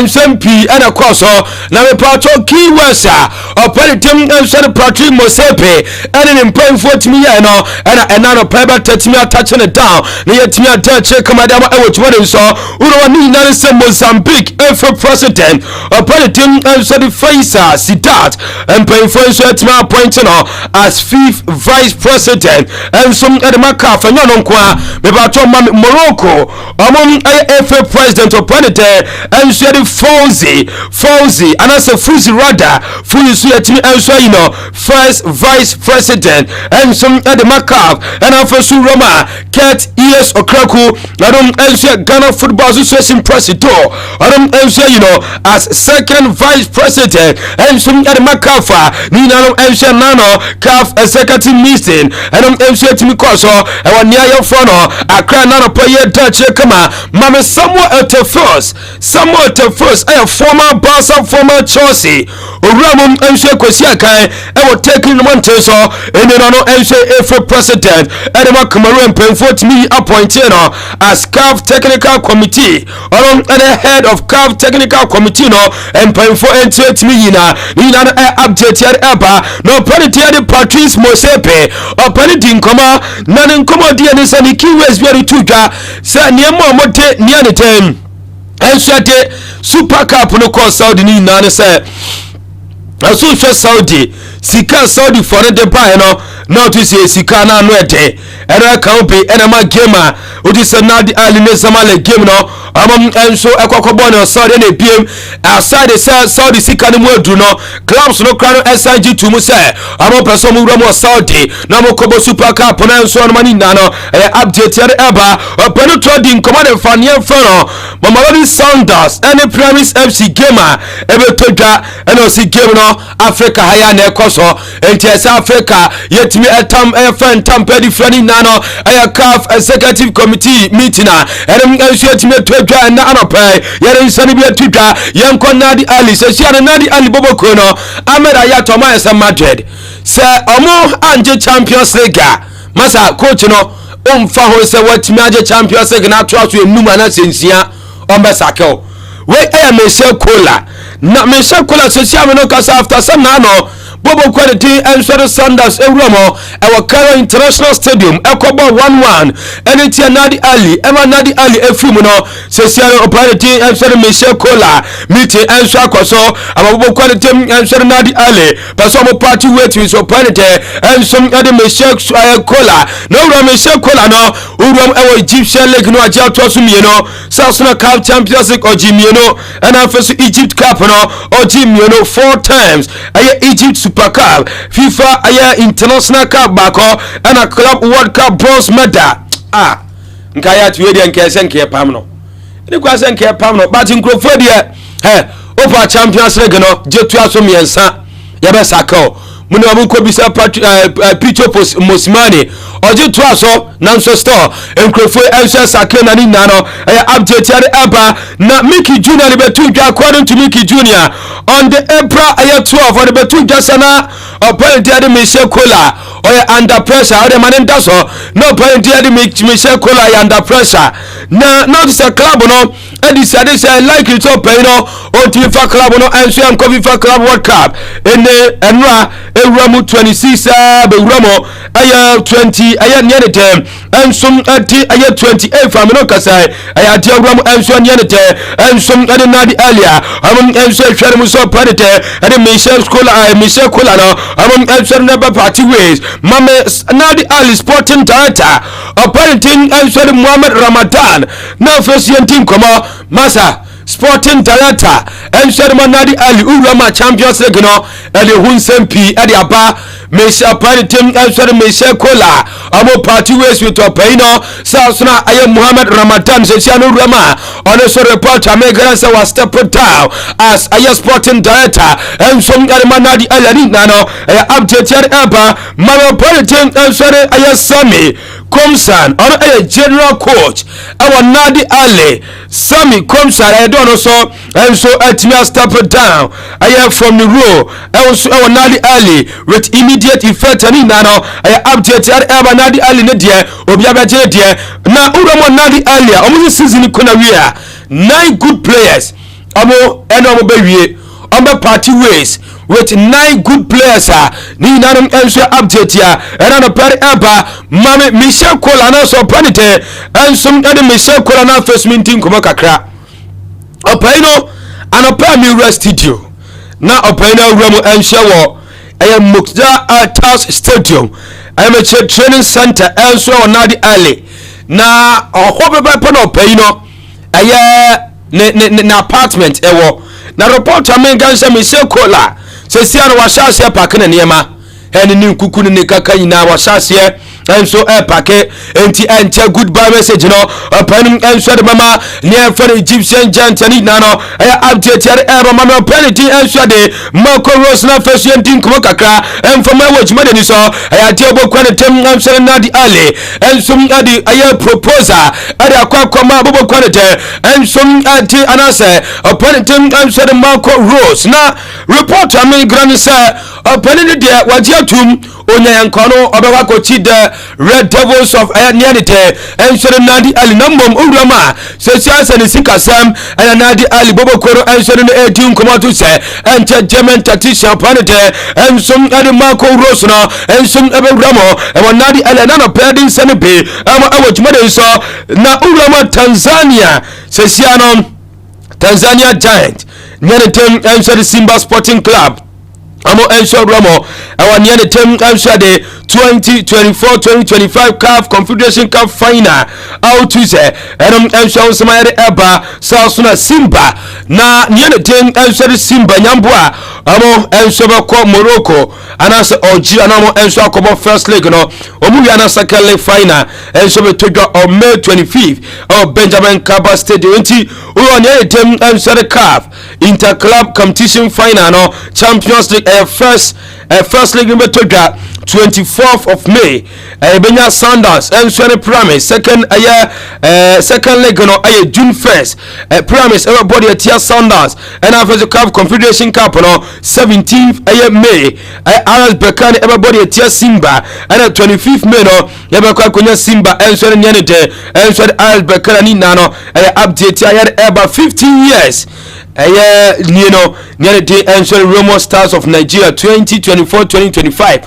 SMP ana kwaso na me pato keywords opere tem ansate Patrick Mosepe ana ne mpanfo timi ya no ana no peba tatimi attach ne down na yetimi attach kamadama e wotwore so urama ni na se Mozambique FA president opere tem ansate Faisal Sidat mpanfo so timi appoint no as fifth vice president and some edema CAF no kwa me pato Morocco among FA president of Planet and Sherry Fauzi and as a Fuzi Rada Fuzi Suyatimi and first vice president and some at the Macab and after Roma Cat ES Okraku Adam Elsha Ghana Football Association president Adam Elsha as second vice president and some at the Macafa Nino Elsha Nano CAF executive meeting and Elsha Timikoso and near your phone Accra Nano Player Dutch Kama Mama Samuel Etefos I am former Barca, former Chelsea Oramum Mshe Kwesiakai I will take in one teso and then no Mshe FA president Edema Cameroon Penfort me appointed as CAF technical committee along the head of CAF technical committee no and Penfort entered me Nina update yet Eba no penalty Patrice Mosepe or penalty in comma none in comma DNS and the key was very tuja say near Mote near the time and shate Super Cup no call Saudi ni nane say aso hwe Saudi sika Saudi for the buy no not to say sika na no ete era kan pe enema game odi sanadi ali ne samale game no amam enso ekokobon no Saudi na pm aside the Saudi sika no mu no clubs no kra no SIG to mu say amam person mu wura mu Saudi na mo kobo Super Cup na enso no mani na no update ya eba openu trading command fanie fano Mamelodi Sundowns any Promise FC gamer ebe toja eno si game no Africa haya na ekoso so enti esa Africa yetimi etam efan tampedi frani nano aya CAF executive committee meeting a enso yetimi etwa na anopai yere nsani bi etwa yenko Nadi Ali se sia Nadi Ali boboko no amera ya toma esa Madrid se omo anje Champions League masa coach no omfa ho se watimi anje Champions League na to aso enuma na sensia ombesakel we Michel Kola na Michel Kola se sia me no kasa after some na no Bobo quality and Shadow Sanders Ewramo our Cairo International Stadium Ekobo 1-1 and Nadi Ali Emma Nadi Ali Efumuno Sesiano Opality and Shadow Michel Kola meeting and Shakoso our Bobo quality and Shadow Nadi Ali Pasomo party waiting so Opality and some other Michel Kola no Michel Kola no Uram our Egyptian League no Ajal Tosumino South Cup Champions League or Jimino and first Egypt Cup no or Jimino 4 times Egypt Super Cup, FIFA International Cup bako and a Club World Cup bronze medal. Nkaya tuwedi nkese nke pamno. Ni kwase nke pamno, but nkrofo de Opa Champions League no jetu aso miensa yabe sakao. Muna muko bisa Picho Mosimane ojetu aso nanso store nkrofo enso sakao na ni nano update yare aba na Mickey Junior libetu according to Mickey Junior on the April 12 on the betu jasana apparently the Michel Kola or under pressure or the man does no apparently the Michel Kola under pressure na not this club no and this say like it up no on FIFA club no and so am FIFA club World Cup in the enra Ramu 26 be Ramo 20 near the term and some at 28 from no kasai Ramu and so near the term and some other Nadi earlier and so so parity and Michel Kola no among answer number party ways Mame Nadi Ali sporting director apparently answer Muhammad Ramadan now first team come masa sporting director answer Nadi Ali Urama Champions League no and the Hunsempi at the Aba Michel parity answer Michel Kola amo party ways with Opino Southna I Muhammad Ramadan Sesiano Rama on a report America was stepped down as a sporting director and some Nadi Ali nano update eba Mama Politin and sorry Sami Komsan on a general coach our Nadi Ali Sami Komsan I don't know so and so at me step down I am from the row also our Nadi Ali with immediate effect and nano I update eba Nadi Ali Nadia Obiaba Jedia na Uramo Nadi Ali omo season Konawia 9 good players amo eno mo bewie on party ways with 9 good players ni nanum enso update ya and pari eba Mame Michel Kola na so panite and some other Michel Kola na first meeting komo kakra opaino anopa mi studio na opaino Ramo enso wo Mukda Altas Stadium amateur training center enso Nadi Ali na ohobeba pa no opaino na apartment ewo na report amengansa Michel Kola sesia no washase pake na niema eni ni nkuku ni kaka nyina washase enso pake enti enche goodbye message no opening enso de mama near for Egyptian giant ni nano update yare mama penalty enso de Marco Rose na first team kuma kakra from my watch made ni so tie obo kwa tem enso Nadi Ali enso adi proposal adi akwa ma bobo kwa te enso ati anase opening enso de Marco Rose na report amen grand sir opening de wajiatum onya yankono obewa ko chide Red Devils of Ayanite and Nadi Ali Nambom Urama Sesias and Sikasam and Nadi Ali Bobokoro and 18 Komatu say and German Tatisha Panete and some other Marco Rosna and some other Ramo and Nadi Alanana Padding Senepe Awach Mother saw Na Urama Tanzania Sesiano Tanzania Giant Nyanitem and Simba Sporting Club Amo Enso Ramo our near the term answer the 2024-2025 CAF Confederation Cup final out Tuesday and Enso Samari Eba Southuna Simba na near the term answer Simba Nyambua Amo Enso Bako Morocco and answer Oji Anamo Enso Akobo first leg no Omu Yana second leg final Enso Betoga on May 25th of Benjamin Kaba Stadium near the term answer the CAF Interclub competition final no Champions League first league number toga 24th of May Benya Sundowns and Swene Promise second league no June 1st Promise everybody at Tia Sundowns and Africa Cup Confederation Cup no 17th May RS Berkane everybody at Tia Simba and 25th May no yabakwa konya Simba and Swene Nyanete and Swene RS Berkane ni nano update ya about 15 years Nyanete and Swene Romo Stars of Nigeria 2024-2025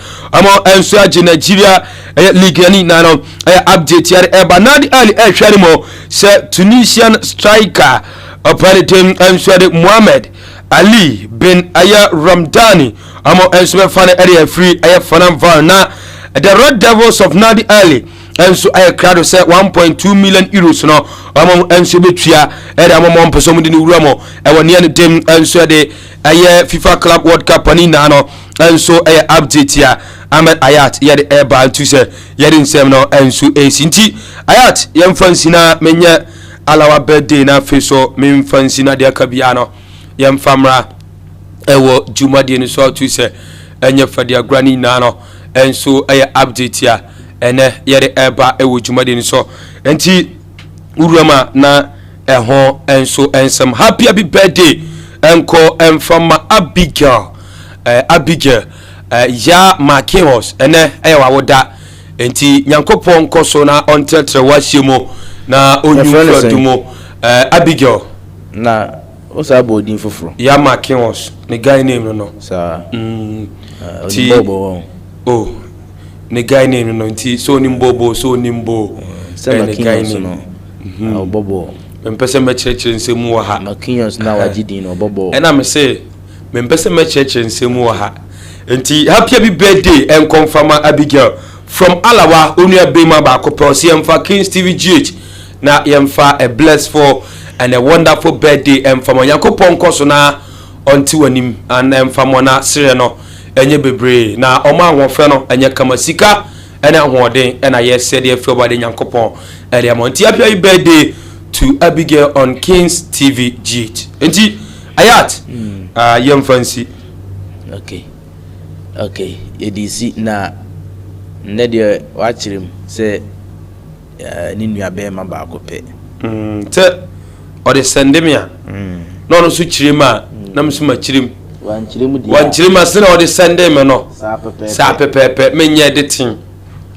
and so Nigeria league ni nano update ya Nadi Ali Sharimo se Tunisian striker operating and so Mohamed Ali bin Ramdani and so fan area free Fanam Varna the Red Devils of Nadi Ali and so crowd say 1.2 million euros no and so betua among person di Ramo near the team and so the FIFA Club World Cup ani nano and so update ya Ahmed Ayat yɛ de ɛba to sɛ yɛ de nsɛm no ɛnso ɛsinti Ayat yɛn fancy na menya alawa birthday na fe so men fancy na de aka bia no yɛn famra ɛwɔ dwumadie no so to sɛ ɛnyɛ fadi agrani na no ɛnso ɛyɛ update ya ɛnɛ yɛ de ɛba ɛwɔ dwumadie no so enti urama na ɛho ɛnso ɛnsɛm happy birthday ɛnko ɛmfama Abigail ya Marquinhos ene wa woda enti nyankopon koso na ontetre wasiemo na onyu dumo Abigail na osa bodin foforo ya Marquinhos ne guy name no sa ti oh ne guy name no nti so nimbobo ne guy name no bobo mpese mechechire nsemu wa ha Marquinhos na wagidin no bobo ena me se mpese mechechire nsemu wa ha enti happy birthday and confirm Abigail from Alawa onua bema ba kopose yemfa Kings TV GH na yemfa a blessed for and a wonderful birthday and from Yakopon koso na onti wanim and emfa na sere no enye bebre na oma ahofre no enye kamasika ena hoden ena yese de afro bade Yakopon ere amonti happy birthday to Abigail on Kings TV GH enti Ayat yemfansi okay edisi na nede wachirim se ni nua be ma ba ko pe te o de sendemia no no su chirima na msu ma chirim wan chirima se na o de sendeme no sa pepepe menye de tin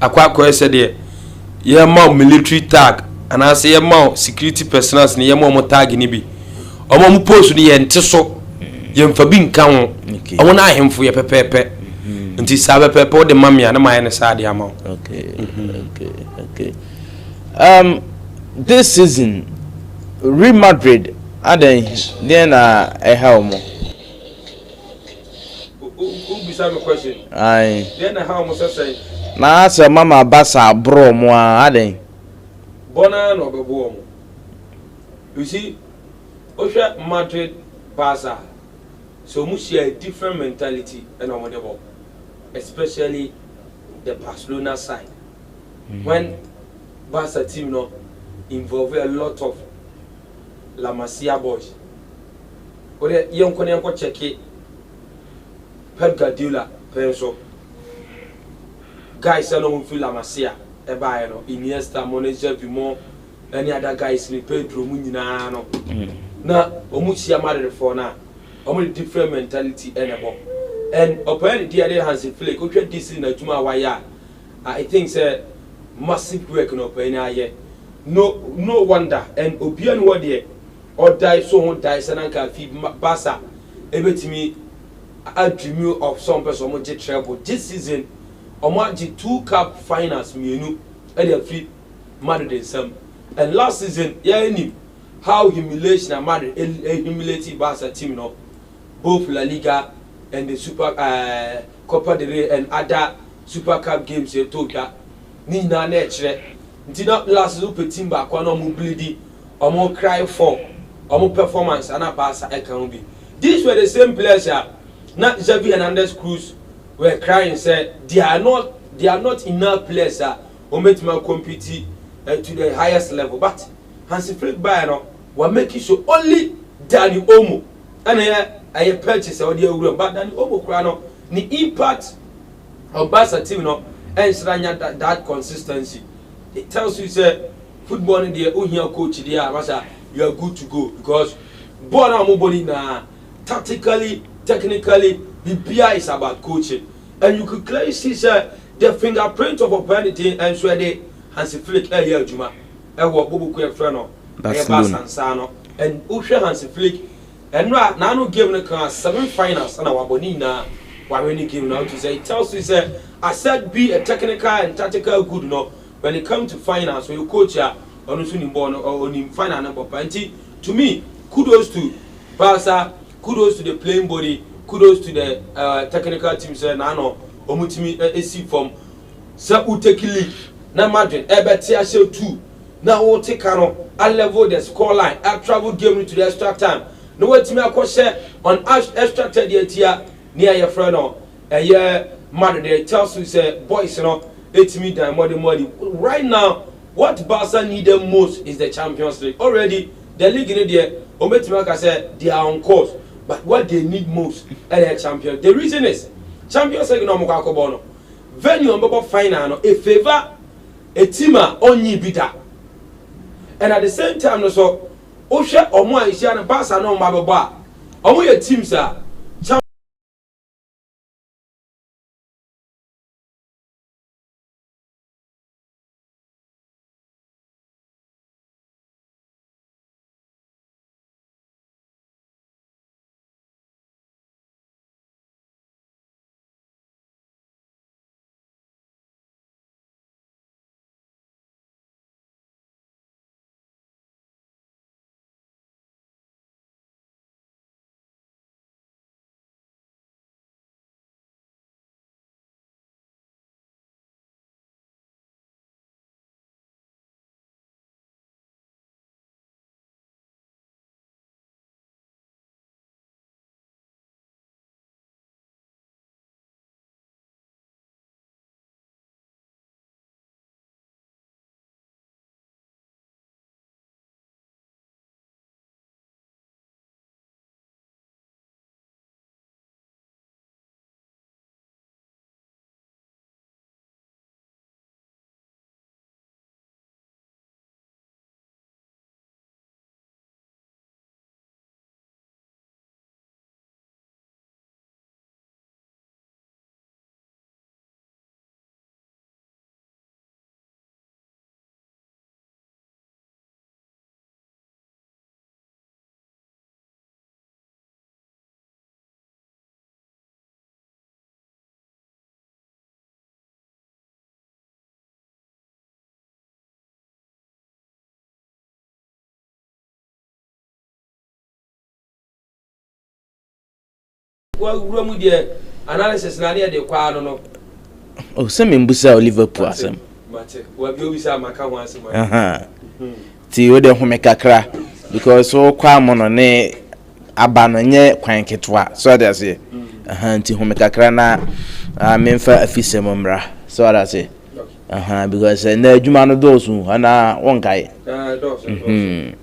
akwa ese de ye ma military tag ana se ye ma security personnel ne ye ma mo tag ni bi o mo post ni ye nteso ye mfa bi nka ho o na ahemfo ye pepepe nti sabe pepe de mamia na maye ne sade ama okay this season Real Madrid aden then how mo who be some question ai then how mo say na asa mama basa bro mo aden bona no bebo mo you see Osha Madrid Barca so mu share different mentality and on the ball, especially the Barcelona side. When Barca team no involve a lot of La Masia boys. Ode yon konen ko check Pep Guardiola penso guys no feel La Masia e ba no Iniesta, Moneja, Vimo, any other guys ni Pedro mu nyina no na omu sia mare for na omu different mentality enebo and upon the other Hansi Flick o twa this na tuma waya I think say massive work no upon aye no wonder and obian wo de or die so won die sananka fi Barca ebetimi a dream of some person mo je treble this season omo agi 2 cup finals mienu e dey free Madrid some and last season yeah ni how humiliation and Madrid humiliated Barca team no both La Liga and the Super Copa del Rey and other Super Cup games you told that ni na na chere nti na last super team ba kwa no mo bleed omo cry for omo performance and Barca e can be these were the same players na Xavi Hernandez Cruz were crying say they are not enough players who make me compete to the highest level but Hansi Flick by no we make sure only Dani Olmo and a purchase or the room, but then Omokrano, the impact of Barca team no and that consistency. It tells you say football in the Unia coach there, Masa, you are good to go because Bona Moboli na tactically, technically, the BI is about coaching. And you could clearly see the fingerprint of opportunity and so they Hansi Flick here Juma. Ewo Bobo Kwefreno, Barcelona, and Usha Hansi Flick. And right now, given the class 7 finals and our Bonina, why when you give now to say, it tells you, say, I said be a technical and tactical good no when it comes to finance, when you coach ya on born or on final number plenty. To me, kudos to Barca, kudos to the playing body, kudos to the technical team, say, Nano, Omutimi, AC from Sa Utekili, na Madrid, Ebetia show 2. Now, we'll take a level the score line, I travel game to the extra time. No way to me a share on extra 30 year near your friend or a year mother there tells you say boys you know it's me that money right now what Barca need the most is the Champions League already the league in there Ometimaka said they are on course but what they need most is the champion. The reason is Champions League no Mokakobono venue on final a favor a team only bitter and at the same time no so Osha omo aisha na Barca no mababa omo ye teams a well there analysis na dey kwa no oh same mbusa Liverpool asem mate wa bi obi sa maka ho asem ti o de home kakra because so kwa mono ne abananye kwan ketwa so that say ti home kakra na memfa afisem mra so that say because na adwuma no dosu ana wonkai dosu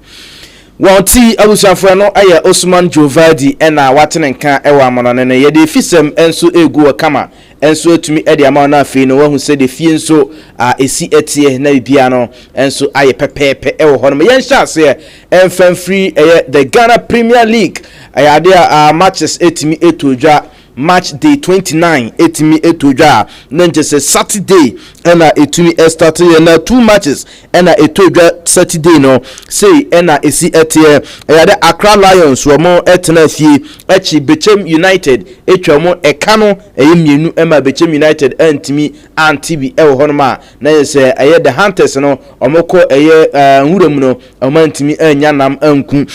One T Abusafra no aye Osman Jovadi ena watene nka ewa amonone ne ye de fisem enso egu kama enso etumi e de ama na afi no wahu se de fie nso esi etie na bibia no enso aye pepepe ewo ho no yen sha se enfan free the Ghana Premier League aye de matches etumi etodwa match day 29 etimi etodwa na nje Saturday ena etumi start na 2 matches ena etodwa Saturday no say ena esi etie the Accra Lions wo mo etena fie echi Bechem United etwa mo eka no mienu ema Bechem United antimi antibi ewo honoma na yese the Hunters no omoko nwuram no omantimi anya nam anku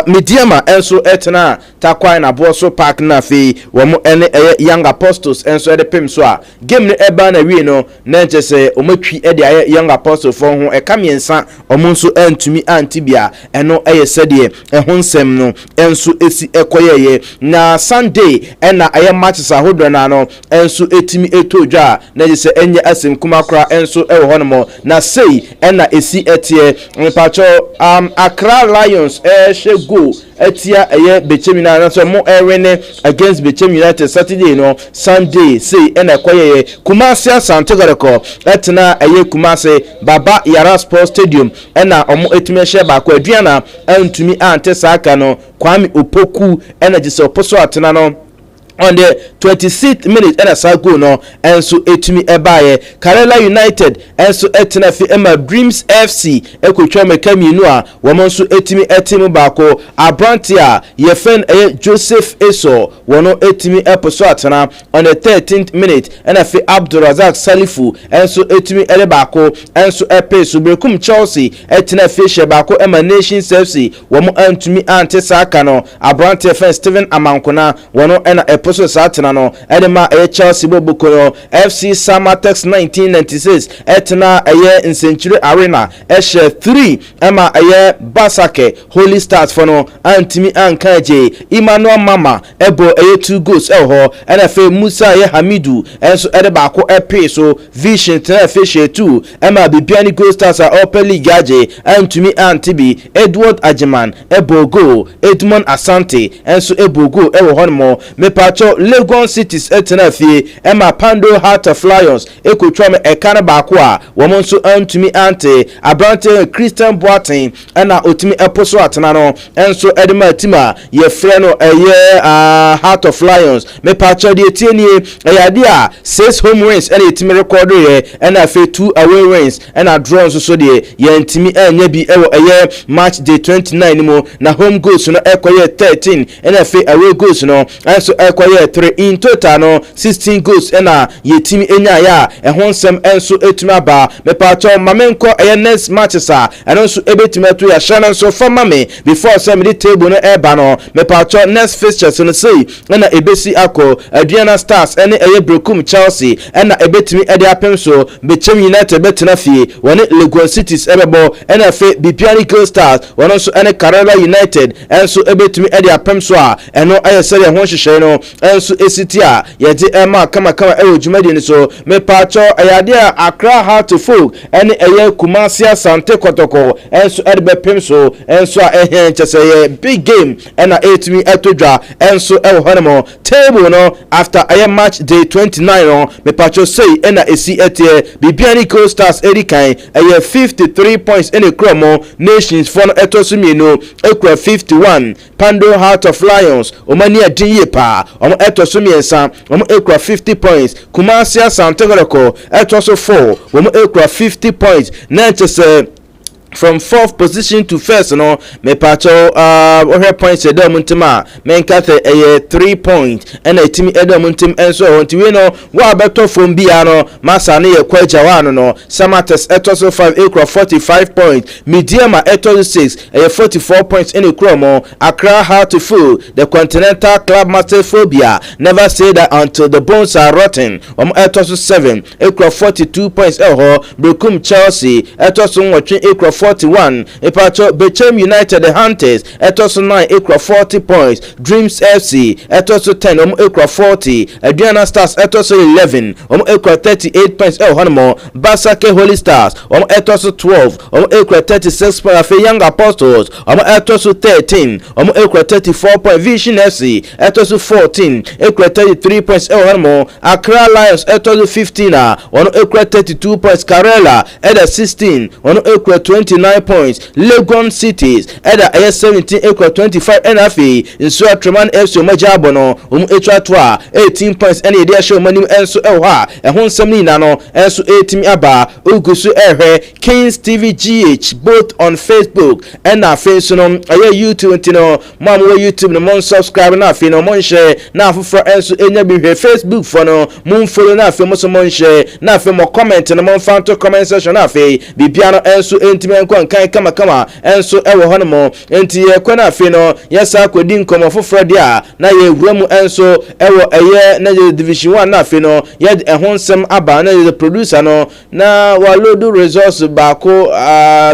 Mediama enso etena Takwa na Boso Park na fe wo wɔn ɛne ɛyɛ young apostles ɛnso ɛde pem so a game no ɛba na wie no na nkyɛ sɛ ɔmatwi ɛde ayɛ young apostles fo ho ɛka mmiɛnsa ɔmo nso ɛntumi antibia ɛno ɛyɛ sɛdeɛ ɛho nsɛm no ɛnso esi ɛkɔyɛyɛ na Sunday ɛna ɛyɛ matches ahodoɔ na no ɛnso etimi eto dwa na gye sɛ ɛnyɛ asɛm kuma kora ɛnso ɛwɔ hɔ nom na sei ɛna esi ɛteɛ mpatwɔ Accra Lions ɛhyɛ goal etia ɛyɛ Bechem United so mo ɛwene against Bechem United Saturday no Sunday say ɛna ɛkɔyɛ Kumasi Asante Kotoko ɛtena ɛyɛ Kumasi Baba Yara Sports Stadium ɛna ɔmo etimi ɛhyɛ baako aduana ɛntumi ante saaka no Kwame Opoku ɛna gye sɛ ɔposo atena no on the 26th minute and a sago no enso etumi ebaye Karela United enso etena fi ema Dreams FC ekotwa mekami nu a womo nso etimi etimu baako Abrantia yefen Joseph Eso wono etimi eposo atena on the 13th minute and a fi Abdurazak Salifu enso etimi ele baako enso epeso Brekum Chelsea etena fi she baako ema Nations FC womo antumi ante saka no Abrantia fan Steven Amankona wono ena eposo satena no edema Chelsea bobuko no FC Samatex 1996 etena Nsenchire Arena eshe 3 ema Basake Holy Stars for no antimi ankaje Emmanuel Mama ebo 2 goals eho NFA Musa Hamidu enso edebako so Vision tena fishe 2 ema Bibiani Gold Stars Open League aje antimi antibi Edward Ajiman ebo go Edmond Asante enso ebo go ewo honmo mepacho Legon Cities etena fie ema Pando Heart of Lions ekotwa me ekana baako a womo nso antumi ante Abrante Christian Boateng na otumi eposo atena no enso edema tima ye frɛ no Heart of Lions me pacho de tienie eyade a 6 home wins ena etimi record ye ena fe 2 away wins ena draw nso so de ye ntimi anya bi ewo match day 29 mo na home goals no ekoye 13 ena fe away goals no enso ekoye 3 in total no 16 goals ena ye team enya ya ehon nsem enso etumi aba me pacho mamenko next matches a eno nso ebetumi ato ya shana nso fama me before some the table no eba no me pacho next fixtures no say ena ebesi akọ Aduana Stars ene Brekum Chelsea ena ebetumi ede apem so Bechem United betena fie woni Legon Cities ebebo ena fe Bibiani Gold Stars wono nso ene Karela United enso ebetumi ede apem so a eno ayesere ho hwehwe no enso esiti a yede ema kama ejumadi ni so me pacho ayade Accra Heart of Folk ene Kumasi Asante Kotoko enso edbe pem so enso a chese big game ena etumi etodwa enso honemo table no after match day 29 no me pacho say ena esi etie Bibiani Gold Stars erikan 53 points in a chromo Nations for etosumi no ekura 51 Pando Heart of Lions omani adinye pa omo etosumi ensa omo ekura 50 points Kumasi Asante Kotoko etoso 4 omo ekura 50 points na from 4th position to first no me pacho points edom ntima men kate 3 points and a team edom ntim enso onti we no wa beto from bia no masa ne ye kwaja wano no Samatex etoso 5 ekra 45 points Mediama etoso 6 44 points in a chromo Accra Heart of Folk the Continental Club Master Phobia never say that until the bones are rotten etoso 7 ekra 42 points Brekum Chelsea etoso 1 ekra 41 Epacho Bechem United the Hunters etoso 9 ekra 40 points Dreams FC etoso 10 ekra 40 Aduana Stars etoso 11 ekra 38 points honmo Basake Holy Stars etoso 12 ekra 36 points Young Apostles etoso 13 ekra 34 points Vision FC etoso 14 ekra 33 points honmo Accra Lions etoso 15 ekra 32 points Karela eda 16 ekra 29 points Legon Cities eda 17 ekra 25 NFA nso Atreman FC Majabo no etwa to 18 points ene ede show manim enso ha ehon nsem ni na no enso etimi aba ogusu Kings TV GH both on Facebook and na face no YouTube ntino mo YouTube no mon subscribe na afi no mon share na afofro enso enya bi Facebook for no mon follow na afi mo so mon share na afi mo comment no mon fan to comment section na afi bibia no enso entimi ɛnkɔ nkan kama ɛnso ɛwɔ hɔ no mo enti yɛkɔ na afei no yɛsa akɔdi nkɔmmɔ foforɔ deɛ a na yɛwura mu ɛnso ɛwɔ ɛyɛ na yɛ division 1 na afei no yɛde ɛho nsɛm aba na yɛ producer no na walodo resource baako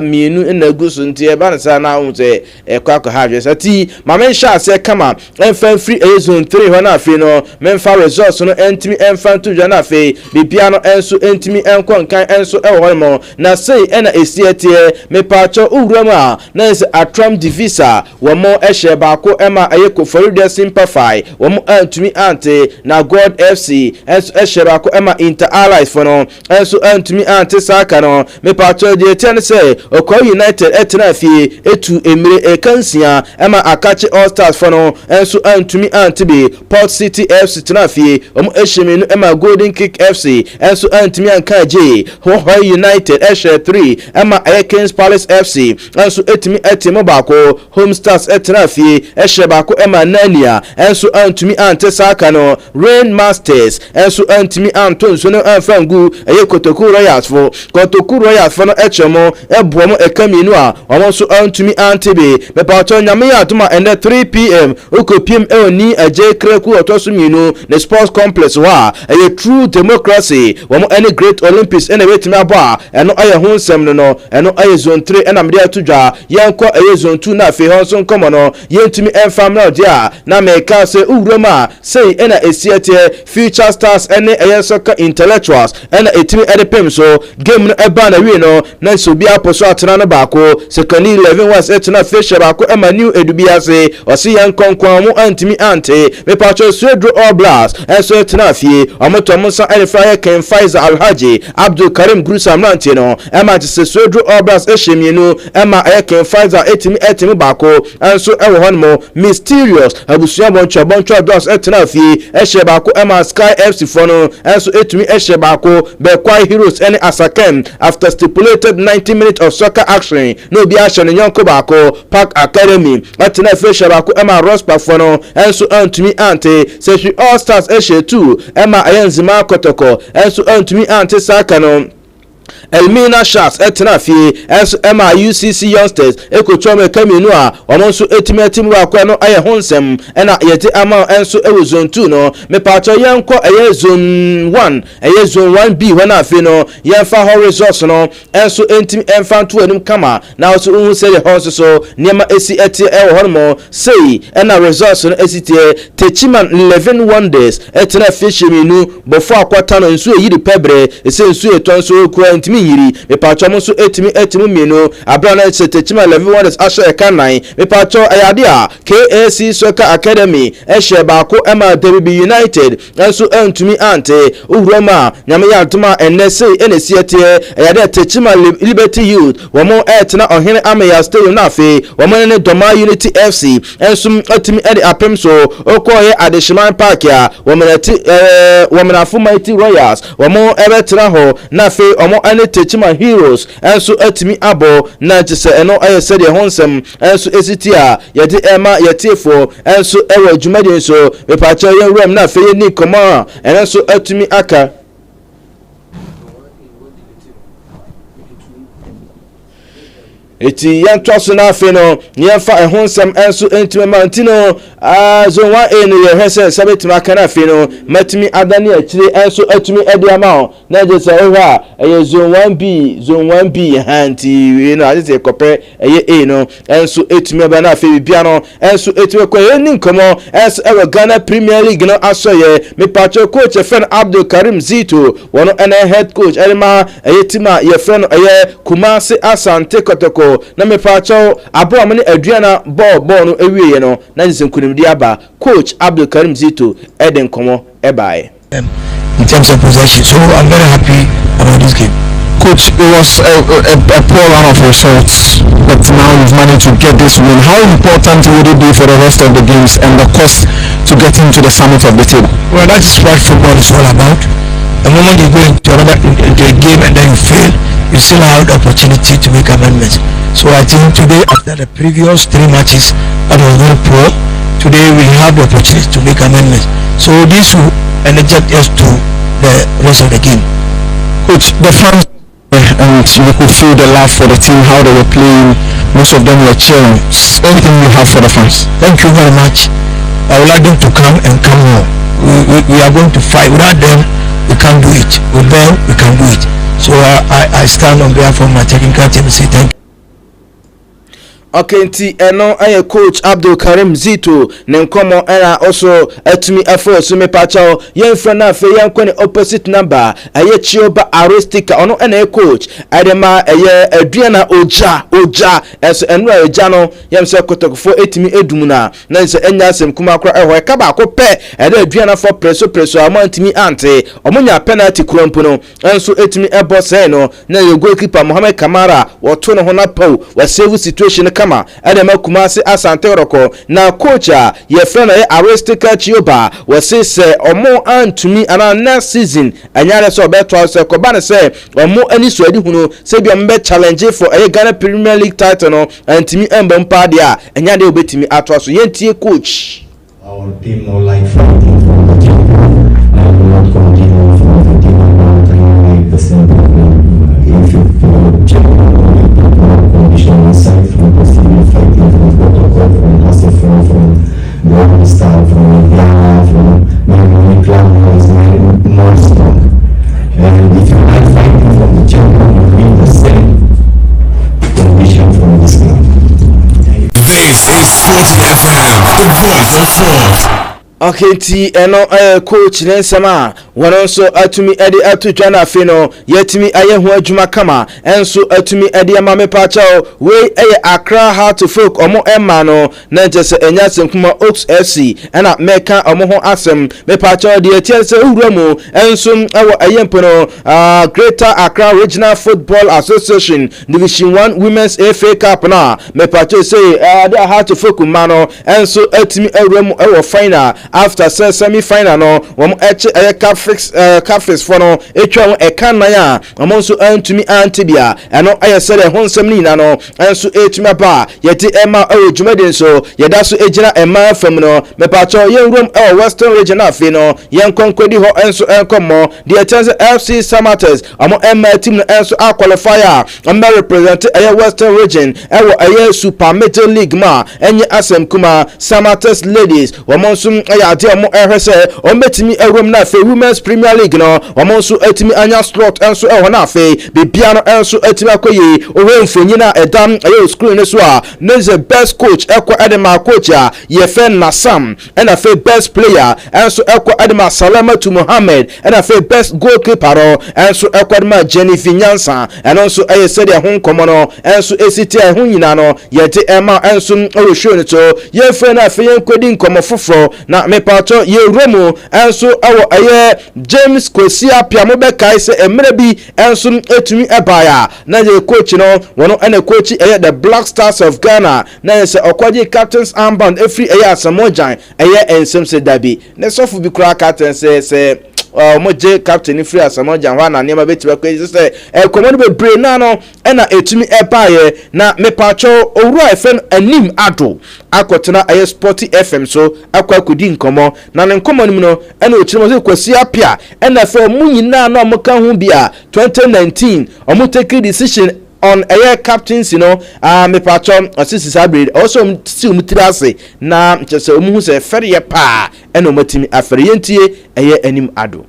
mienu na gu so nti ɛba ne sa na ho sɛ ɛkɔ akɔ ha adwesa ti ma menhyɛ ase kama ɛmfa free ɛyɛ zone 3 hɔ na afei no memfa resource no ɛntimi ɛmfa nto dwa na afei bibia no ɛnso ɛntimi ɛnkɔ nkan ɛnso ɛwɔ hɔ mo na sei ɛna esi ɛteɛ mepaacho uwura mu a na ɛsɛ atram divisa wɔn ɛhyɛ baako ɛma ɛyɛ Koforidua Simplify wɔn antumi ante na God FC ɛnso ɛhyɛ baako ɛma Inter Allies for no ɛnso antumi ante saka no mepaacho deɛ ɛteɛ ne sɛ Okoye United ɛtena afie etu emire ɛkansia ɛma Akache All Stars for no ɛnso antumi ante bi Port City FC tena afie wɔn ɛhyɛ menu ɛma Golden Kick FC ɛnso antumi anka gye Hohoe United ɛhyɛ 3 ɛma ɛyɛ Kings Palace FC ɛnso etimi etimo baako Home Stars ɛtena afie ɛhyɛ baako ɛma Nania ɛnso antumi ante saka no Rain Masters ɛnso antumi anto nso no anfangu ɛyɛ Kotoku Royals fo Kotoku Royals fo no ɛkyɛmo ɛboa mo ɛkamienu a wɔn nso antumi ante be mepaato nyame ya atoma ɛnɛ 3 pm okopiem ɛoni agye kreku ɔtɔso mienu ne Sports Complex wa ɛyɛ True Democracy wɔn ɛne Great Olympics ɛna betimi abo a ɛno ɛyɛ ho nsɛm no ɛno ɛyɛ zone 3 ɛna mede atodwa yɛnkɔ ɛyɛ zone 2 na afei hɔ nso nkɔmɔ no yɛntumi ɛmfam na ɔde a na meka sɛ uwuram a sei ɛna esiɛteɛ Future Stars ɛne ɛyɛ soccer intellectuals ɛna etimi ɛde pem so game no ɛba na wie no na so bi aposo atena no baako sekani 11 was ɛtena fisher baako ɛma new edubi ase ɔse yɛnkɔnkɔn mo antimi ante mepatcho Swedro All Blast ɛnso ɛtena afie ɔmoto mo nsa ɛne fra yɛ Ken Faiza Alhaji Abdul Karim Grusam Nante no ɛma te sɛ Swedro All Blast ɛhyɛ mienu ɛma ɛyɛ Ken Faiza etimi baako ɛnso ɛwɔ hɔ no mo Mysterious abusua bɔntwa dos ɛtena afie ɛhyɛ baako ɛma Sky FC fo no ɛnso etumi ɛhyɛ baako Bekwai Heroes ɛne Asakem after stipulated 90 minutes of soccer action no bi ahyɛ no nyɔnko baako Park Academy ɛtena afie ɛhyɛ baako ɛma Rospa fo no ɛnso antumi ante sɛ All Stars ɛhyɛ 2 ɛma ɛyɛ Nzima Kotoko ɛnso antumi ante saka no Elmina Sharks ɛtena afie ɛnso ɛma UCC Youngsters ekotwam ɛkamienu a wɔn nso etimi baako no ayɛ ho nsɛm ɛna yɛte ama ɛnso ɛwɔ zone 2 no mepaacho yɛnkɔ ɛyɛ zone 1 ɛyɛ zone 1B hɔ na afei no yɛmfa hɔ resource no ɛnso entimi ɛmfa nto anum kama na also uhu sɛ hɔ nso so nneɛma esi ɛte ɛwɔ hɔ no sei ɛna resource no esi tie Techiman 11 Wonders ɛtena afie hyɛmienu bɔfo akwata no nso eyi de pɛbrɛ ese nso etɔ nso okura ntimi yiri mepaacho mo nso etimi mienu abra na se Techiman 11 Wonders ahyɛ ɛka nan mepaacho ayade a KAC Soccer Academy ɛhyɛ baako ɛma WB United ɛnso antumi ante uwuram a nyame yɛ antoma ɛnɛ sei ɛna siɛteɛ ayade Techiman Liberty Youth wɔn ɛtena ɔhene Ameya Stadium na afei wɔn ne Doma Unity FC ɛnso atumi ɛde apem so okɔyɛ Adeshiman Park a wɔn afo Mighty Royals wɔn ɛbɛtena hɔ na afei wɔn ɛne Techiman Heroes ɛnso atumi abo na kyesɛ ɛno ɛyɛ sɛ deɛ ho nsɛm ɛnso esiti a yɛde ɛma yɛtiefo ɛnso ɛwɔ adwumadi nso mepaacho yɛn wram na afei ni kɔmɔ a ɛno nso atumi aka eti yɛntɔ so na afei no yɛmfa ɛho nsɛm ɛnso entime mantino zone 1A no yɛhwɛ sɛ sɛbɛtumi aka na afei no matumi adane akyire ɛnso atumi ɛde ama ho na gye sɛ ɔhwɛ a ɛyɛ zone 1B hanti we no agye sɛ kɔpɛ ɛyɛ A no ɛnso etumi aba na afei bibia no ɛnso etumi kɔ yɛni nkɔmɔ ɛnso ɛwɔ Ghana Premier League no asɔyɛ mepaacho coach ɛfrɛ no Abdul Karim Zito wɔn ɛna head coach ɛma ɛyɛ team a yɛfrɛ no ɛyɛ Kumasi Asante Kotoko na mepaacho abo amane aduana ball no ewie no na nsenkunimdi aba coach Abdul Karim Zito eden komo ebae in terms of possession, so I'm very happy about this game. Coach, it was a poor run of results, but now you've managed to get this win. How important would it be for the rest of the games and the cost to get into the summit of the table? Well, that is what football is all about. The moment you go into a game and then you fail, you still have the opportunity to make amendments. So I think today, after the previous 3 matches that was very poor, today we have the opportunity to make amendments. So this will energize us to the rest of the game. Coach, the fans and you could feel the love for the team, how they were playing. Most of them were cheering. Anything you have for the fans? Thank you very much. I would like them to come and come more. We are going to fight. Without them, we can't do it. With them, we can do it. So I stand on behalf of my technical team and say thank you. Okay, nti eno aye coach Abdul Karim Zito ne nkomo era also atumi afo so me pacho yemfra na afa yankɔ ne opposite number aye Chioba Aristika ono ena coach adema aye aduana oja eso eno aja no yemse kotokofo etimi edum na nse enya asem kuma akra ehɔ ka ba ko pɛ ede aduana for preso amantimi ante omunya penalty krompo no enso etimi ebo sai no na ye goalkeeper Mohamed Kamara woto no ho na pau wa save situation kama adema Kumasi Asante Roko na coach ye friend Aristika Chioba wase se omo antumi ana next season anyare so beto se ko ba ne se omo ani so adi hunu se bia mbe challenge for Ghana Premier League title no antumi emba mpa dia anyade obetimi ato so yentie coach. I will be more like fighting for the team. I will not continue for the team. I will continue like the same problem. If you check condition inside from the team, fighting from protocol, from Asifra, from the other staff, from Ghana, from my club is more strong. And if you like fighting from the champion, you bring the same condition from this club. This is Sport FM, the voice of sport. Okay, ti eno coach Nensama wanonso atumi edi atutwa na afi no yetimi aye ho adwuma kama enso atumi edi amame pachao we Accra Heart to Folk omo emma no na jese enya senkuma Oaks FC ena meka omo ho asem me pachao de etiese uramu enso ewo ayempo no Greater Accra Regional Football Association Division 1 Women's FA Cup na me pachao say de Heart to Folk mano enso atimi uramu ewo final after semi final no wom Catfish for no etwa eka nan a wom so antumi antibia eno ayesere honsem ni na no enso etuma ba yeti ema ojumeden so yeda so ejina ema fam no mepacho yenrum Western Region afi no yenkonkodi ho enso enkomo the chance FC Samatters amo ema team no enso a qualifier am represent Western Region ewo Super Major League ma enye asem kuma Samatters ladies wom so ade omo ehwese ombetimi ewrom na fe Women's Premier League no omo so atimi anya slot enso ehwo na fe bibia no enso atimi akoye ohemfonyi na edam school ne so a the best coach ekwa edema coach a ye fe Nasam and fe best player enso ekwa edema Salamatu Mohammed and fe best goalkeeper enso ekwa edema Jennifer Nyansa and also ayesede ho nkomo no enso esiti ho nyina no yete ema enso ohwo ne to ye fe na fe yenkodi nkomo foforo na mepato ye romo enso awo aye James Kosia Piamo be kai se emre bi enso etumi ebaya na ye coach no wono ene coach the Black Stars of Ghana na ye se okwaje captain's armband every Asamoah ensem se dabi ne sofu bi kura captain se moje captain free Asamoah wa na niam betiba kwezi se komodo be bre na no ena etumi ebaye na mepacho owura efen anim ado akotena Sporty FM so akwakodi nkomo na ne nkomo nim no ena ochirimo se kwasi apia ena fe munyina na omoka hu bia 2019 omo take decision on captains me patron assist hybrid also still mutirase na chese omu se fere pa eno matimi afere yentie anim ado.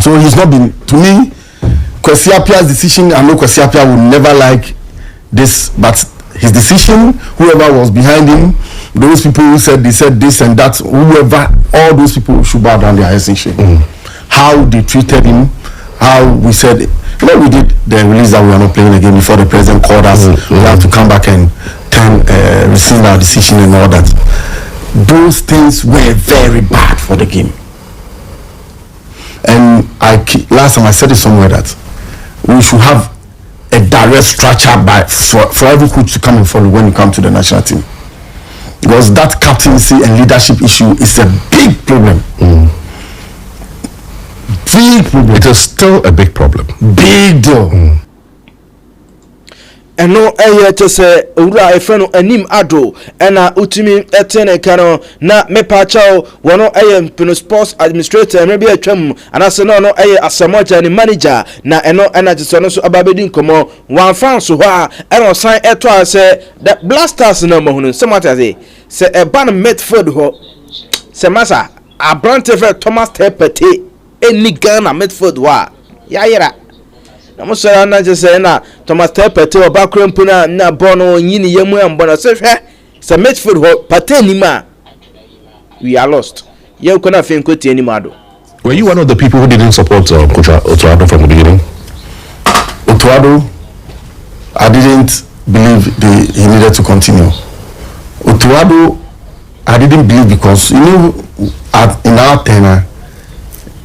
So he's not been, to me, Kwesi Apia's decision, I know Kwesi Apia would never like this, but his decision, whoever was behind him, those people who said they said this and that, whoever, all those people should bow down their heads in shame. How they treated him, how we said, we did the release that we are not playing again before the president called us. We have to come back and rescind our decision and all that. Those things were very bad for the game. And last time I said it somewhere that we should have a direct structure for every coach to come and follow when you come to the national team, because that captaincy and leadership issue is a big problem. Big problem. It is still a big problem. Big deal. ɛno ɛyɛ kyɛ sɛ owura ɛfɛ no anim ado ɛna utumi ɛtene ka no na mepa kyɛw wɔno ɛyɛ mpino sports administrator ɛmɛ bi atwam anase no no ɛyɛ asamoja ne manager na ɛno ɛna kyɛ sɛ no so ababedi nkɔmɔ wanfan so hɔ a ɛna ɔsan ɛtɔ a sɛ the blasters na mahunu sɛ mata sɛ ɛba no Medford hɔ sɛ masa abrante fɛ Thomas Tepete ɛni Ghana Medford hɔ a yɛayera na mo sɛ na kyɛ sɛ na Thomas Tepete ɔba kora mpo na bɔ no nyini yɛmu ɛmbɔ no sɛ hwɛ sɛ Medford hɔ pate anim a we are lost yɛn kɔ na afei nkɔtie anim ado. Were you one of the people who didn't support Coach Otto from the beginning? Otto, I didn't believe he needed to continue. Otto, I didn't believe because in our tenure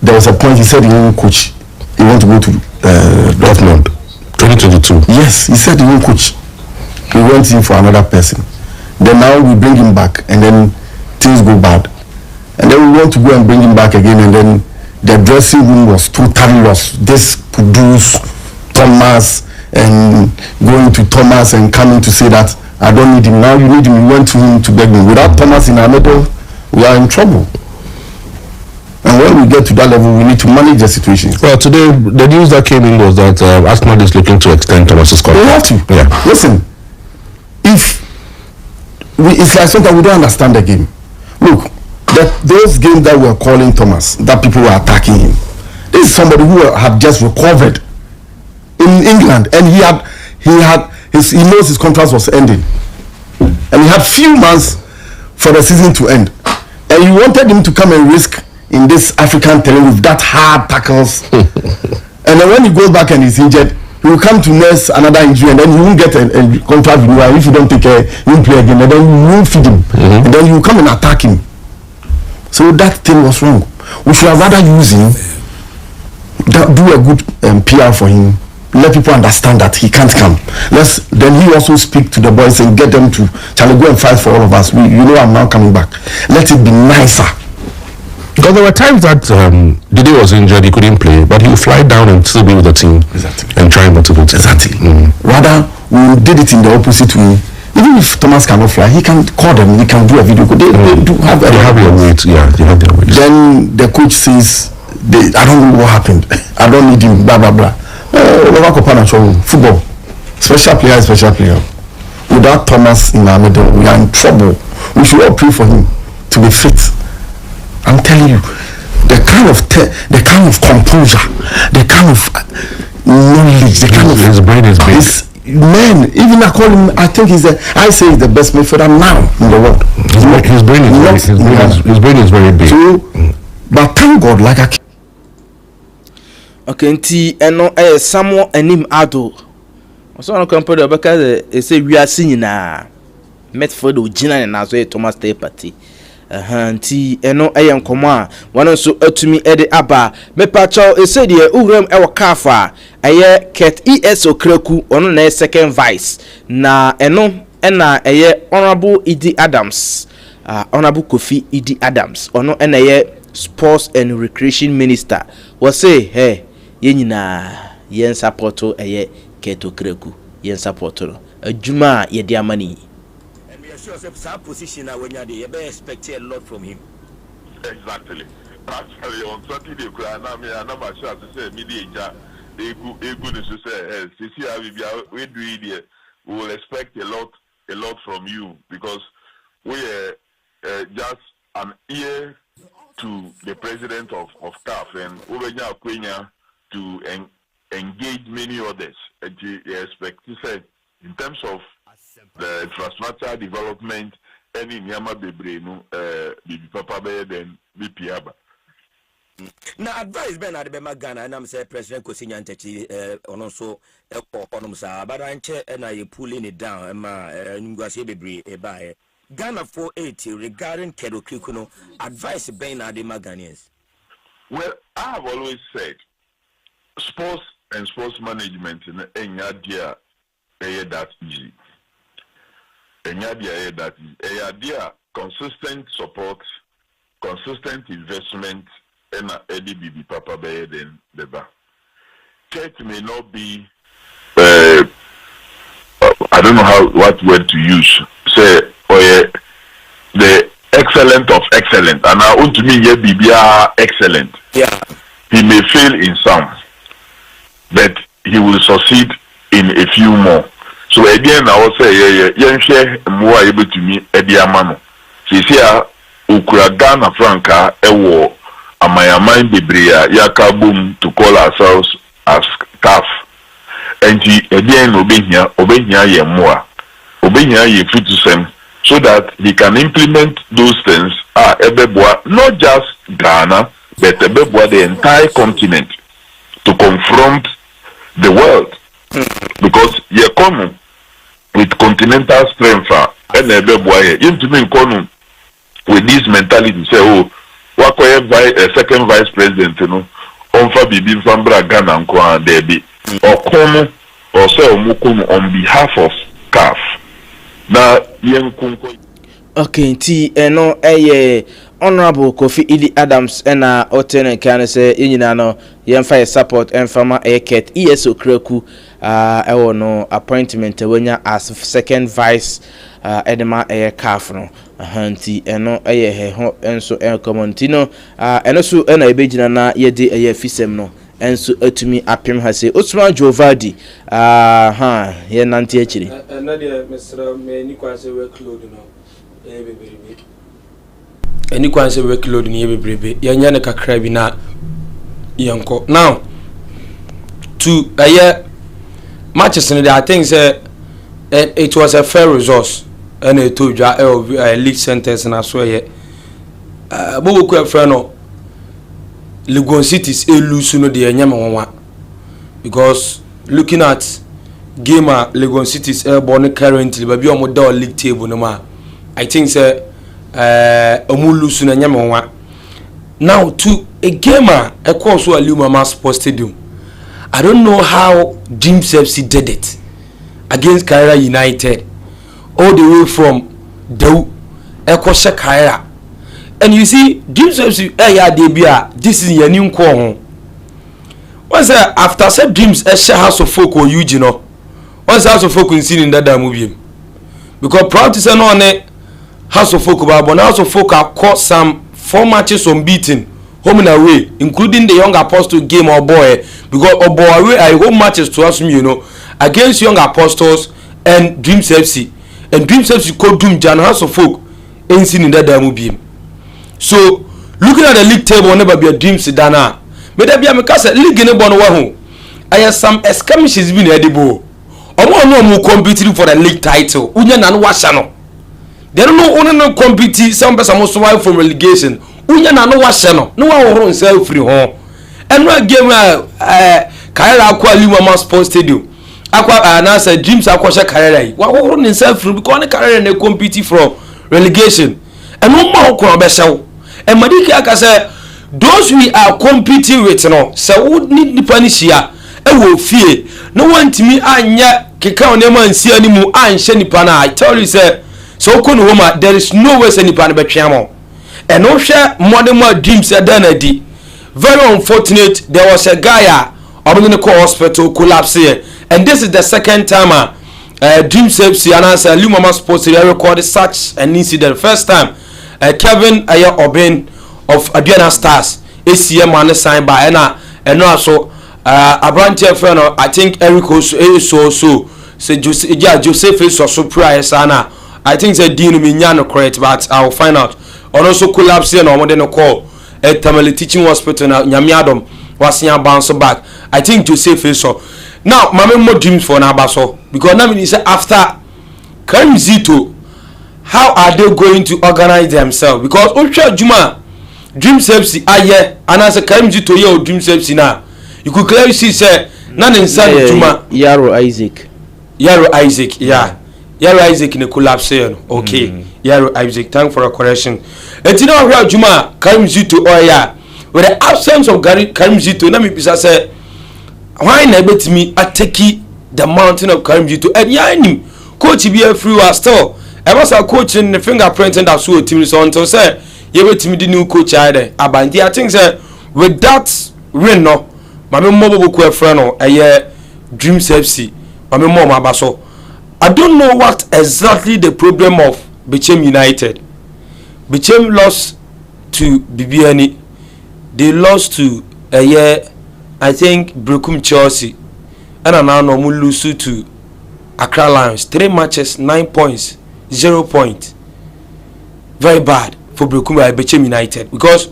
there was a point he said he won't coach. He want to go to Dortmund 2022. Yes, he said he won't coach. He went in for another person. Then now we bring him back and then things go bad. And then we want to go and bring him back again and then the dressing room was totally lost. This produce Thomas and going to Thomas and coming to say that I don't need him. Now you need him. You went to him to beg me. Without Thomas in our middle, we are in trouble. And when we get to that level, we need to manage the situation. Well, today the news that came in was that Arsenal is looking to extend Thomas's contract. We have to. Yeah. Listen, it's like sometimes we don't understand the game. Look, those games that were calling Thomas, that people were attacking him. This is somebody who had just recovered in England, and he knows his contract was ending, and he had few months for the season to end, and you wanted him to come and risk in this African terrain with that hard tackles, and then when he goes back and he's injured, he will come to nurse another injury, and then you won't get a contract renewal. If you don't take care, you won't play again, and then you won't feed him, and then you will come and attack him. So that thing was wrong. We should have rather use him, do a good PR for him, let people understand that he can't come. Then he also speak to the boys and get them to go and fight for all of us. I'm now coming back. Let it be nicer. Because there were times that Didi was injured, he couldn't play, but he would fly down and still be with the team. Exactly. And try and motivate. Exactly. Rather, we did it in the opposite way. Even if Thomas cannot fly, he can call them, he can do a video. They do have they have their weight, yeah, they have their weight. Then the coach says, I don't know what happened. I don't need him, blah, blah, blah. Football. Special player. Without Thomas in our middle, we are in trouble. We should all pray for him to be fit. I'm telling you, the kind of composure, the kind of knowledge, the kind of his brain is big. Man, even I call him. I think he's the best midfielder now in the world. His brain is very big. So, but thank God, like I. Okay, nti eno Samuel anim ado. So no compare because say we are seeing na Medford original na so Thomas Tepete. Nti eno nkomo a wono so atumi de aba mepa chaw ese de uhuram e wakafa Ket ES Okraku ono na second vice na eno na honorable Idi Adams, honorable Kofi Idi Adams ono na sports and recreation minister was say hey yenyina yen supporto Ket Okraku yen supporto adwuma ye de amani. And we are sure that position when you expect a lot from him. Exactly. Actually, on Saturday, I'm sure to say media. We will expect a lot from you because we are just an ear to the president of CAF and Ubenya Quenya to engage many others. And you expect to say in terms of the infrastructure development, any Nyama Bebrenu, Bibi Papa Bear, then BPABA. Now advice Ben at Bema Ghana and I'm say President Kosinya Ntechi on also sa but I check and I pulling it down and my Ngwasi Bebre by Ghana 480 regarding Ket Okraku advice Ben at the Ghanaians. Well, I have always said sports and sports management in Enyadia that easy. Enyadia that easy. Consistent support, consistent investment. And Eddie Bibi Papa Bayer then the bar. Ket may not be I don't know what word to use. Say, the excellent of excellent, and I want to me here be excellent. Yeah. He may fail in some, but he will succeed in a few more. So again, I will say, share more able to me Ediamano. See here, Ukura Ghana Franca, Ewo, Amayaman Bibria, Yakabum to call ourselves as CAF. And he again obey here ye more. Obey here ye fit to send, so that he can implement those things, not just Ghana, but the entire continent to confront the world. Because ye come with continental strength and into me come with this mentality say, oh, what a second vice president, you know, on Fabi Fambra Ghana and there be or come or say on behalf of CAF. Now okay, no Honorable Kofi Idi Adams and Otene can say no yemfa support and farmer eket ESO Kreku no appointment wenya as second vice edema CAF no hanti eno he ho enso commontino eno so na ebegina na yede fisem no enso atumi apem ha se Osman Jovadi ye nante akiri na de Mr. Meni kwase workload no bebebe any kwanse workload ni bebrebe yanya ne kakra bi na yanko now to matches in the I think say it was a fair resource and it told you league sentence and as well here bobo ko afra no Legon Cities lose no de nyama wanwa because looking at gamer Legon Cities born currently but be on the league table no ma I think say omulusu na nyama wa now to a gamer a course to Alumama Sports Stadium. I don't know how Dreams FC did it against Kaira United all the way from the Ekosha Kaira, and you see Dreams FC this is your new call. Once after said Dreams House of Folk or Eugene, once House of Folk in that movie because proud to say no on House of Folk, but House of Folk have caught some 4 matches unbeaten, home and away, including the Young Apostle game or boy, because away I home matches to us, against Young Apostles and Dreams FC. And Dreams FC called Doom Jan House of Folk ain't seen in that movie. So, looking at the league table, never be a Dreams Dana. But there be a Mikasa league in a Bono. I have some skirmishes been edible. I want no more competing for the league title. Union and Washano. They don't know only compete some person must survive from relegation. Unya na no washano. No one will himself free home. And no game Kaira Aqua Alumama Sports Stadium. Aqua Anasa Dreams Aquasha Kaira. What will himself free because the Kaira they compete from relegation. And no more ko obeshaw. And Madiki aka say those we are competing with no. So would need the punish here. E wo fie. No one to me anya keka onema nsi animu anhye nipa na. I tell you say so there is no way any pan betwamo and no share modern Dreams Danadi. Very unfortunate there was a guy going to call hospital collapse here, and this is the second time Dreams FC and Alumama Sports recorded such an incident. First time Kevin Obin of Adriana Stars ACM man signed by and also Abrantia friend I think Eric so say Joseph is so surprised Anna. I think they didn't mean correct, but I'll find out. And also collapse here no more than a call at Tamale Teaching Hospital now Nyamiadom was here bounce back. I think Joseph is so. Now my more dreams for Nabaso because now we say after Karim Zito, how are they going to organize themselves? Because Ultra Juma Dreams FC aye and as a Karim Zito your Dreams FC now. You could clearly see say none inside Juma Yaro Isaac, yeah. Yaro Isaac in a collapse here. Okay. Yaro Isaac, thank for a correction. And you know how Juma Karim Zito with the absence of Karim Zito, let me say why never to me attacking the mountain of Karim Zito and yani coach be a free was still. I was a coach in the fingerprint and that's what team so until say you wait to me the new coach either. Abandi I think say with that win no my mobile ko friend no Dreams FC. My mom abaso I don't know what exactly the problem of Bechem United. Bechem lost to Bibiani. They lost to I think Brekum Chelsea. And now no lose to Accra Lions. 3 matches, 9 points, 0 points. Very bad for Bechem United, because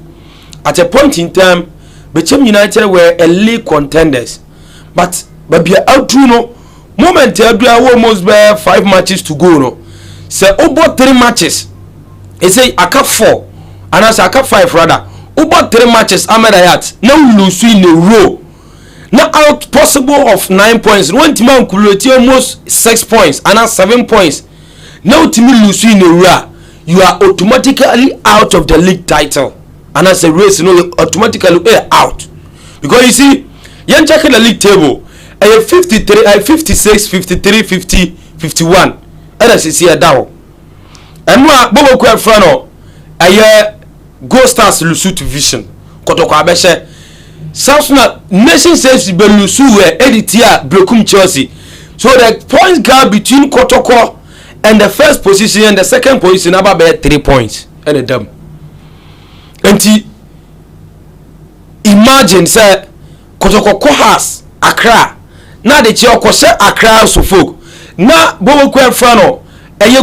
at a point in time, Bechem United were a league contenders, but be out to no moment there almost 5 matches to go. No, say about 3 matches. They say I cut 4, and I say I cut 5 rather. About 3 matches, Ahmedayat now lose in a row. Now out possible of 9 points. One team could almost 6 points, and 7 points. Now team lose in a row. You are automatically out of the league title, and as a race, you know, you're automatically out. Because you see, you're checking the league table. 53, 56, 53, 50, 51. And as you see a down. And what Bobo Kwefrano, Go Stars Lusu Vision. Kotoko Abeshe. Samsung Nation says Belusu Editia Brekum Chelsea. So the point gap between Kotoko and the first position and the second position about 3 points. And a dumb. And imagine say Kotoko has Accra. Now the Choko say Accra so folk. Now Bobo Kwefrano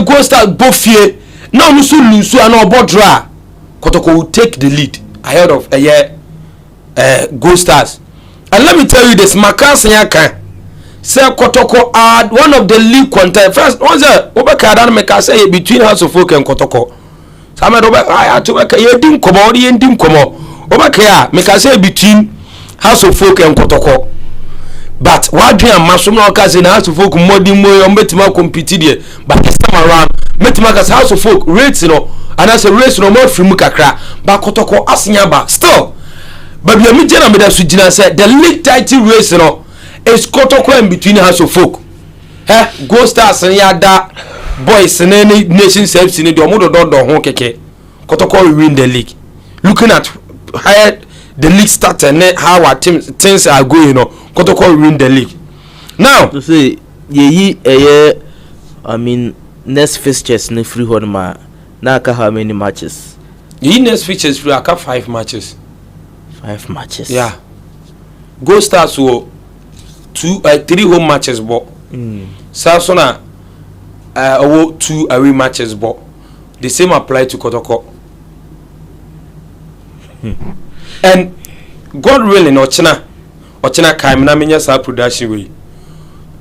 Go Stars Bofie. Now Lusu and no Bodra. Kotoko will take the lead ahead of Go Stars. And let me tell you this, Makasanyaka say Kotoko are one of the league contenders. First, what's that? Obakadan make us say between House of Folk and Kotoko. Samed Obaka to Obaka dim komo, dim komo. Obaka make us say between House of Folk and Kotoko. But what do you Masuno Kazi in House of Folk more than more Metima competed? But this time around, Metima's House of Folk rates, you know, and as a race no more from Mukakra, but Kotoko Asinyaba still. But the Mijana Meda Sujina said the league title race, you know, is Kotoko in between House of Folk. Go Stars and Yada boys and any nation selves in the Omodo Dodo Honkeke. Kotoko will win the league. Looking at how the league starts and how our things are going, you know, Kotoko will win the league. Now, to say, I mean, next fixtures in free Honma. Now, how many matches? The next fixtures free, I got 5 matches. 5 matches. Yeah. Go Stars will 3 home matches, but Samsona 2 away matches, but the same apply to Kotoko. And God willing, Ochina Kaimina Minya production way.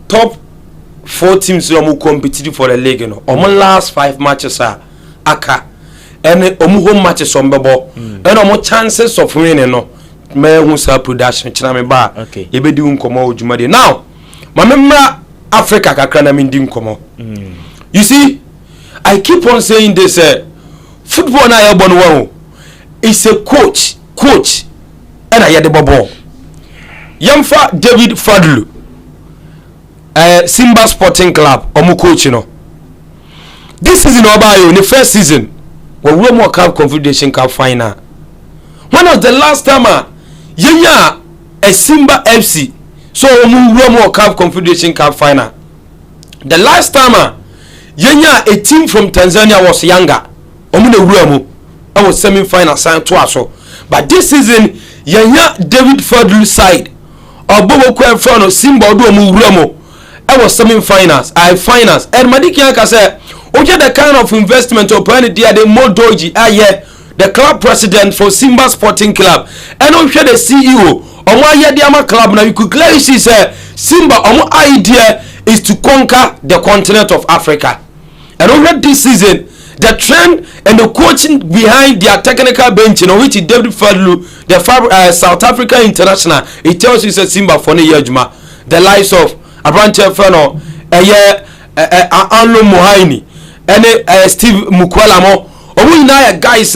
Top 4 teams who competed for the league, you know. Last 5 matches are Aka. And home matches on Babo. And chances of winning, no. Me who production china ba ebe di nkomo ojumade. Now mamemra Africa kakra na min di nkomo. You see, I keep on saying this, football na yebon wo is a coach and I the ball. Yamfa David Fadlu Simba Sporting Club omu coach no. This season obayo in the first season we World Cup Confederation Cup final. When was the last time Yenya a Simba FC so World Cup Confederation Cup final? The last time Yenya a team from Tanzania was younger. I was semi-final signed to us. But this season Yenya David Fadlu side or Bobo Kwefrano Simba do Murumo. I was semi-finals, finals. And Madiki Yanka said, okay, the kind of investment opportunity the more doji the club president for Simba Sporting Club and I'm sure the CEO on why Yadiama club now you could clearly see Simba our idea is to conquer the continent of Africa. And over this season the trend and the coaching behind their technical bench, you know, which is David Fadlu, the South African international, it tells you Simba for the lives of Abrante Feno, Anlo Mohaini, and Steve Mukwalamo. We now guys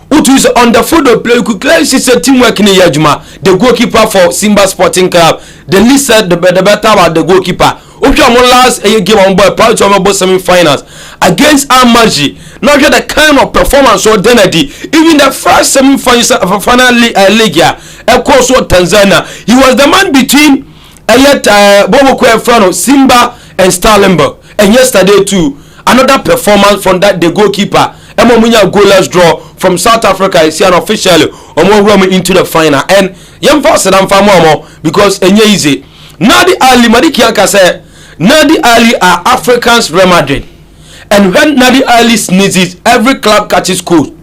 who is on the foot of play. Could clearly see teamwork in Yajuma, the goalkeeper for Simba Sporting Club. The least said the better about the goalkeeper. Okay, last game on boy, part of semi-finals against Amaji. Not just the kind of performance or identity. Even the first semi-final league, of course, Tanzania. He was the man between Bobo Kwefrano, Simba, and Starlenberg. and yesterday too another performance from that the goalkeeper Emo Munya goalless draw from South Africa is here officially Omo into the final and yemfa sedam famo because enye easy. Nadi Ali Madiki Anka say Nadi Ali are Africans Real Madrid, and when Nadi Ali sneezes every club catches cold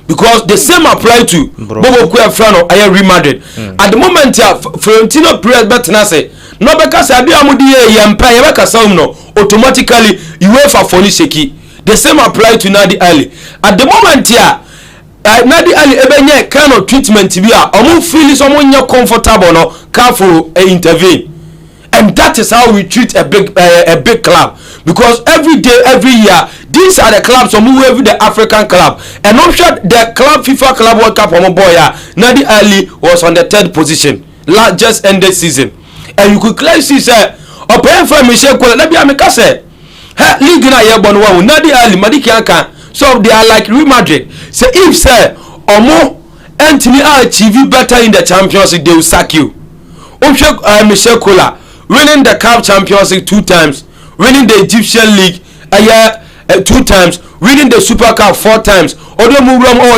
because the same apply to Bobo Kuefrano aye Real Madrid. At the moment Florentino Perez betina say no beka say abi amudi yempa ye beka say no automatically UEFA for ni sheki. The same apply to Nadi Ali. At the moment here Nadi Ali ebenye kind of treatment bi a omo feel so omo nya comfortable no careful intervene. And that is how we treat a big club, because every day, every year, these are the clubs who move the African club. And not sure the club FIFA Club World Cup for my boy, Nadi Ali was on the 3rd position, just ended season. And you could clearly see, sir, Open for Michel Kola, let me say, League na yebon wa Nadi Ali Madiki Anka, so they are like Real Madrid. So if sir, Omo Anthony achieve better in the Champions League, they will sack you. Michel Kola winning the CAF Champions League 2 times, winning the Egyptian League 2 times, winning the Super Cup 4 times, or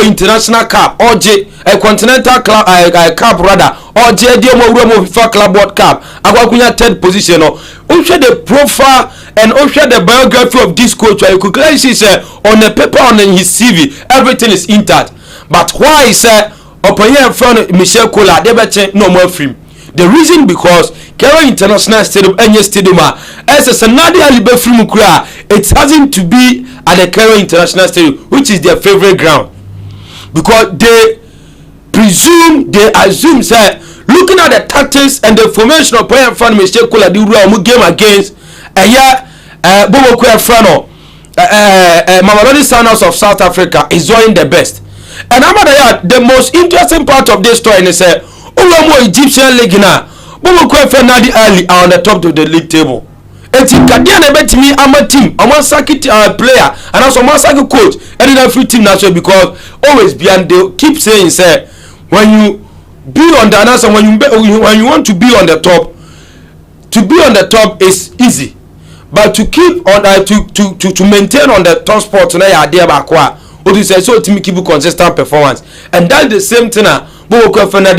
International Cup, or a Continental Cup rather, or FIFA Club World Cup. Agwakunya 3rd position. Also the profile and also the biography of this coach. You could clearly see on the paper on his CV, everything is intact. But why is upon here in front of Michel Kola, they better no more film. The reason because Cairo International Stadium Enye Stadium as a Nadi Ali Befrim Kura, it hasn't to be at the Cairo International Stadium, which is their favorite ground, because they assume say looking at the tactics and the formation of player fan Michel Kola the game against Bobo Kuefrano Mamelodi Sundowns of South Africa is doing the best. And the most interesting part of this story is Egyptian League now. Bobo Kuefrano Nadi Ali are on the top of the league table. Eti Kadian bet me I'm a team, I'm a circuit player, and also a circuit coach, and in every team naturally, because always beyond they keep saying say when you be on the answer when you want to be on the top, to be on the top is easy, but to keep on to maintain on the top spot na ya there bakwa. What you say so to keep consistent performance, and that's the same thing. Bobo Kuefrano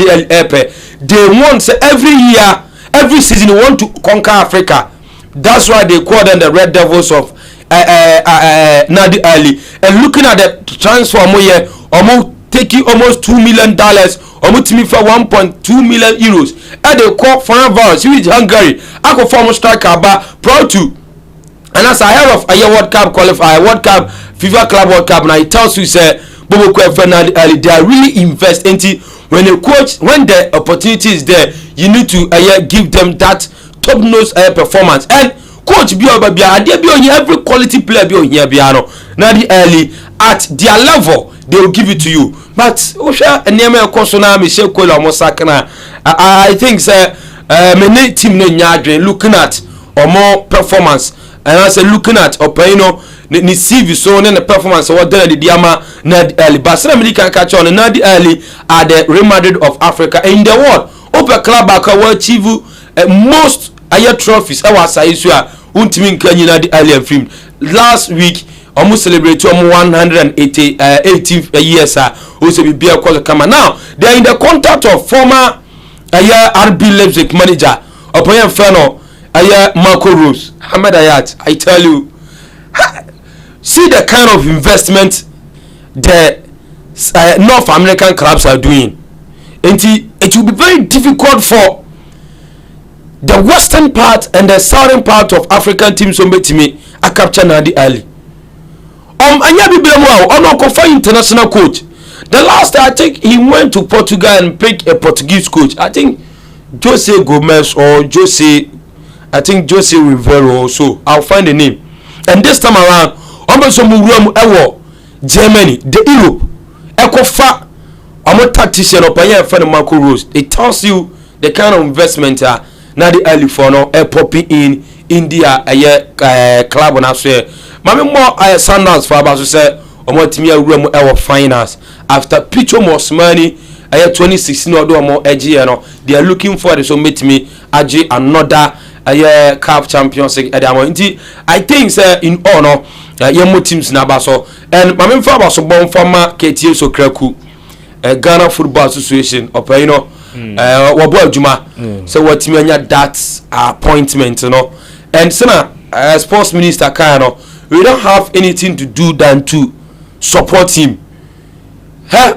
they want say every year, every season they want to conquer Africa. That's why they call them the Red Devils of Nadi Ali. And looking at the transfer here, almost taking almost $2 million, almost to me for 1.2 million euros. And they call foreign virus, which is Hungary. I could form a striker, but proud to. And as I heard of a World Cup qualifier, World Cup, FIFA Club World Cup, and I tell you, say, Bobo Kuefrano Nadi Ali, they are really invest into when the coach, when the opportunity is there, you need to give them that top notch performance. And coach every quality player Nadi Ali at their level they will give it to you. But Michel Kola I think many team looking at or more performance, and I say looking at ni CV so the performance what done the Diama Nadi Ali. But somebody can catch on Nadi Ali are the Real Madrid of Africa in the world. Open club will achieve most trophies. I was Nadi Ali film last week. Almost celebrate 180 years. Also be beer come now. They are in the contact of former RB Leipzig manager upon Fano Marco Rose. Ahmed Ayat, I tell you, see the kind of investment the North American clubs are doing. And it will be very difficult for the western part and the southern part of African teams to me a capture Nadi Ali. International coach. The last I think he went to Portugal and picked a Portuguese coach. I think Jose Gomez or Jose Rivero or so. I'll find the name. And this time around, Germany, the Europe, Ecofa, I'm tactician of friend Marco Rose. It tells you the kind of investment Nadi Ali for now popping in India club on us. Mami more Sundowns for about to say our finals after Picho Mosmani 2016 or more edgy, they are looking for the so meet me another CAF Champions League nti I think say in all no yemo teams na ba so and mame fa ba so bon former KTA Sokraku Ghana Football Association open no wabo adwuma so watimi anya that appointment no and sana sports minister kan no we don't have anything to do than to support him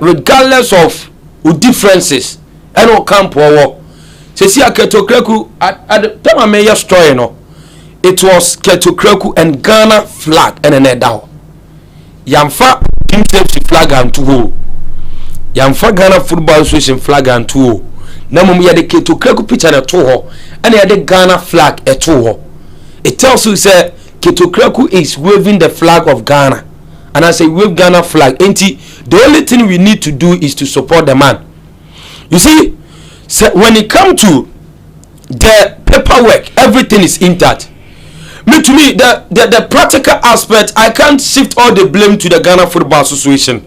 regardless of differences and no camp or see Ketokraku at the time I made your story no it was Ketokraku and Ghana flag and an down Yamfa himself flag and two Yamfa Ghana Football Association flag and two na mum ya de Ketokraku picture na to ho and ya de Ghana flag e to ho it tells you say Ketokraku is waving the flag of Ghana and I say wave Ghana flag enti the only thing we need to do is to support the man. You see, so when it comes to the paperwork, everything is intact. To me, the practical aspect, I can't shift all the blame to the Ghana Football Association.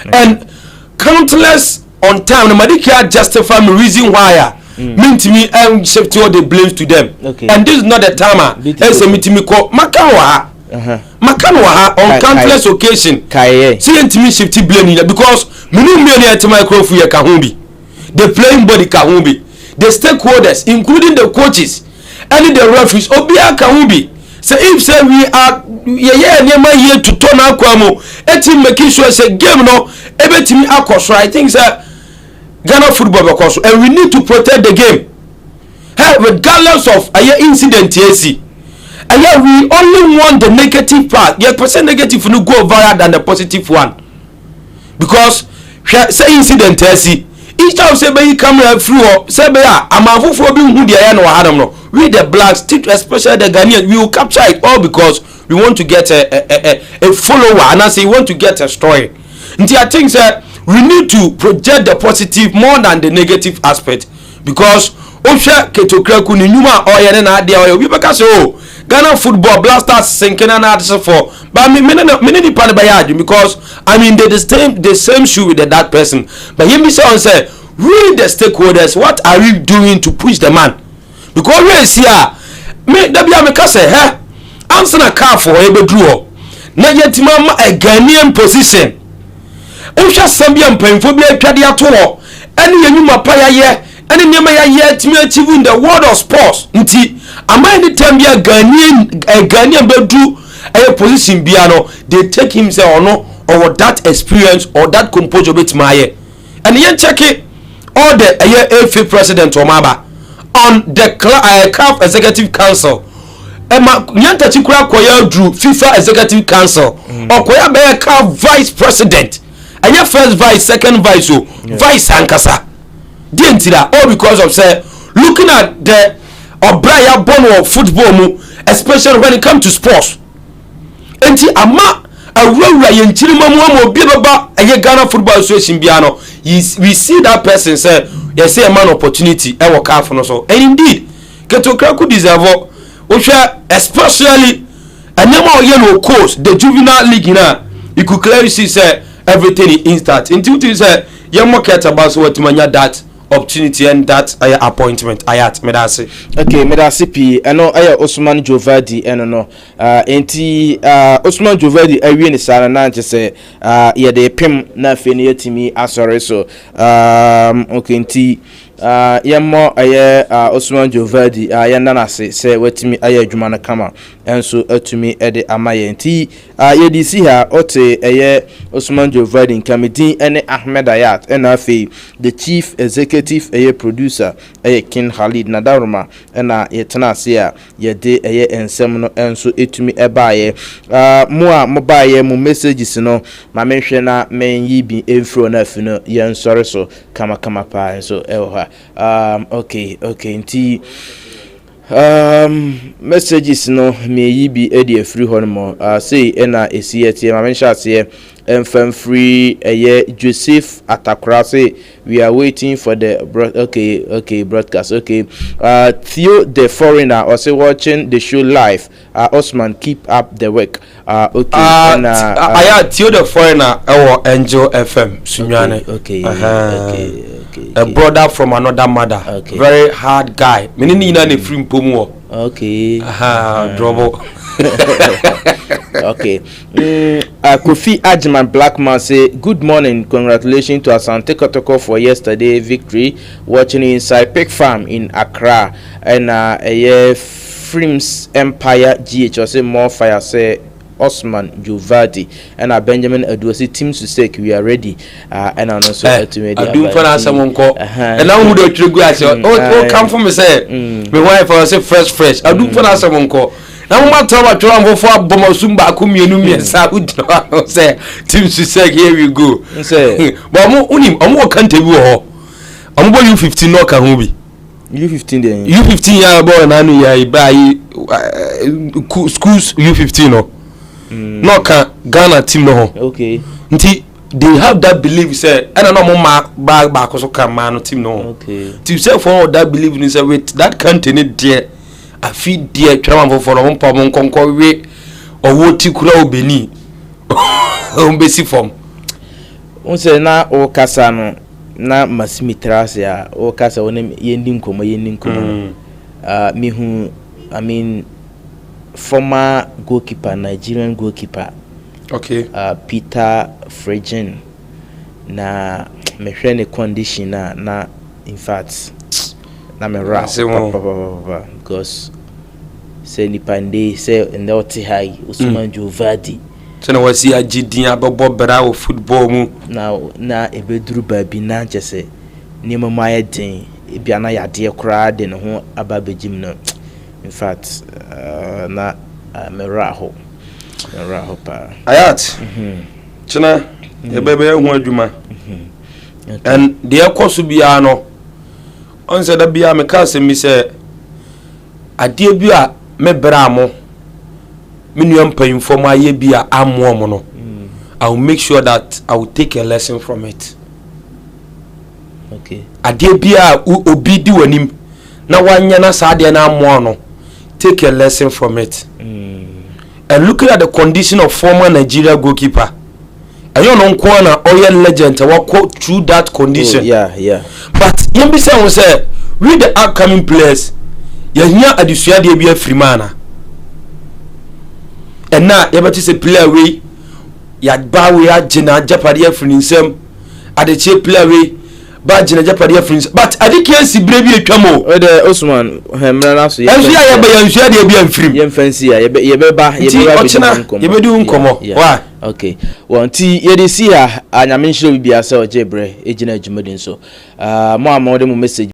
And countless on time, nobody can justify me reason why. To me, I'm shifting all the blames to them. Okay. And this is not the time. It's a meeting me called Makawa. Makanwa on countless occasion. See to me shifty blame because me no me at microphone ya kahumbi. The playing body kahumbi. The stakeholders, including the coaches, and the referees, obia kahumbi. So if say we are near here to turn out kwamo, etim making sure say game no ebetimi akosho. I think say Ghana football because and we need to protect the game. Hey, regardless of a incident here. And yeah, we only want the negative part. Yeah, percent negative no go viral than the positive one. Because say incident see each time say be camera through say be amafu for be hu dia no hadam no. We the blacks, especially the Ghanaians, we will capture it all because we want to get a follower and I say we want to get a story. Until I think that we need to project the positive more than the negative aspect because Osha Ketokraku ni nyuma oya na dia oya we because oh Ghana Football Blasters sinking and answer for but many part by because I mean they the same shoe with that person but him say we the stakeholders what are we doing to push the man because we see me that be am say answer na car for e bedru na yetima a Ghanaian position Osha Sambia mpemfo bi atwade ato ene yenyuma pa ya and in yet me achieving the world of sports. Nti am I any time a Ghanaian bedru a position biano they take himself or no or that experience or that composure bit my and yen check it all the AFA president Omaba on the CAF Executive Council. Emma Nyanta Chikura Koya drew FIFA Executive Council or Koya be CAF Vice President and your first vice, second vice, vice Ankasa. All because of say looking at the Obraya Bono of football, especially when it comes to sports. And ama a rura yenchirima mo bibaba a Ghana Football Association biano. We see that person say you say a man opportunity e work out for so. And indeed, Ketokraku deserve especially a number of yellow course the juvenile league na you could clearly see say everything is instant. Until you say you more care about what manya that opportunity and that appointment ayat medase okay medase pi eno Osman Jovadi eno no enti Osman Jovadi awie ni sara na nche se ye de pem na afi ne yatimi asore so okay enti yemmo Osman Jovadi yenda na se watimi aye adwuma na kama enso atumi ede amaye enti ye di si ha ote Osman Jovadi nkamedin ene Ahmed Ayat ena afi the chief executive producer King Khalid Nadaruma ena yetena se a ye de ensem no enso etumi ebaye mo baye mo messages no ma menhwe na men yi bi enfro na afi no ye nsore so kama pa enso ha okay nti messages no me yi bi edi afri honmo say ena esiyete ma menhwe ase FM free Joseph Atakura say we are waiting for the broadcast. Okay. Theo the foreigner also watching the show live. Osman, keep up the work. Theo the foreigner our Angel FM Sunyane. Okay. A brother from another mother. Okay. Very hard guy. Menini ina ne free pomo. Okay. Trouble. Okay. Kofi Ajman Blackman say, good morning, congratulations to Asante Kotoko for yesterday victory. Watching inside Pig Farm in Accra, and Frims Empire GH say more fire say Osman Juvadi and Benjamin Aduasi teams to say we are ready. And also to me. I do for someone call. And now who do you go? Oh, come from me say. My wife say fresh. I do for someone call. Now what about for Bomosumba Kumienumi and Saudi say teams to say here we go. Say but more can't tell you. I'm going U15 no can be. U15 then. U15 year boy and anu ya buy schools U15 no. No can Ghana team no. Okay. Nti they have that belief say I don't know more back so can man team no. Okay. To say for that belief in say wait that can't need there. I feed dear travel for one pom conquer way or what you could obeni. Basic form. On say na o kasa no na masimitra ya o kasa woni yendin komo me hu I mean former goalkeeper, Nigerian goalkeeper. Okay. Peter Fregen na me hwɛ ne condition na in fact na me rap because say nipande say ndoti high Usman Jovadi so na wasi agidin abobɔ bra wo football mu na ebeduru baabi na nkyese nima maye den ebia na yade kora de ne ho ababegim no in fact na meraho pa ayat china ebebe hu adwuma and the course bia no on said that bia me ka se mi se ade bia me bra mo me nuam pan for my ye bia amo mo no I will make sure that I will take a lesson from it. Okay. Ade bia obi di wanim na wanya na sa ade na amo no take a lesson from it. And looking at the condition of former Nigeria goalkeeper, I don't know corner oil legend to walk through that condition. Oh, yeah. But you be say with the upcoming players, you hear adusua de be a free man. And now you better say player way ya ba we agina japade free nsem adeche player way ba agina japade free nsem but adike si brebi atwamo o de Osman hemra na so ya nsua de be free ye fancy ya ye be ba ye be du nkomo wa okay wanti ye de si ha anyame nhiro bibia se ojebre ejina adwumadin so mo amode mo message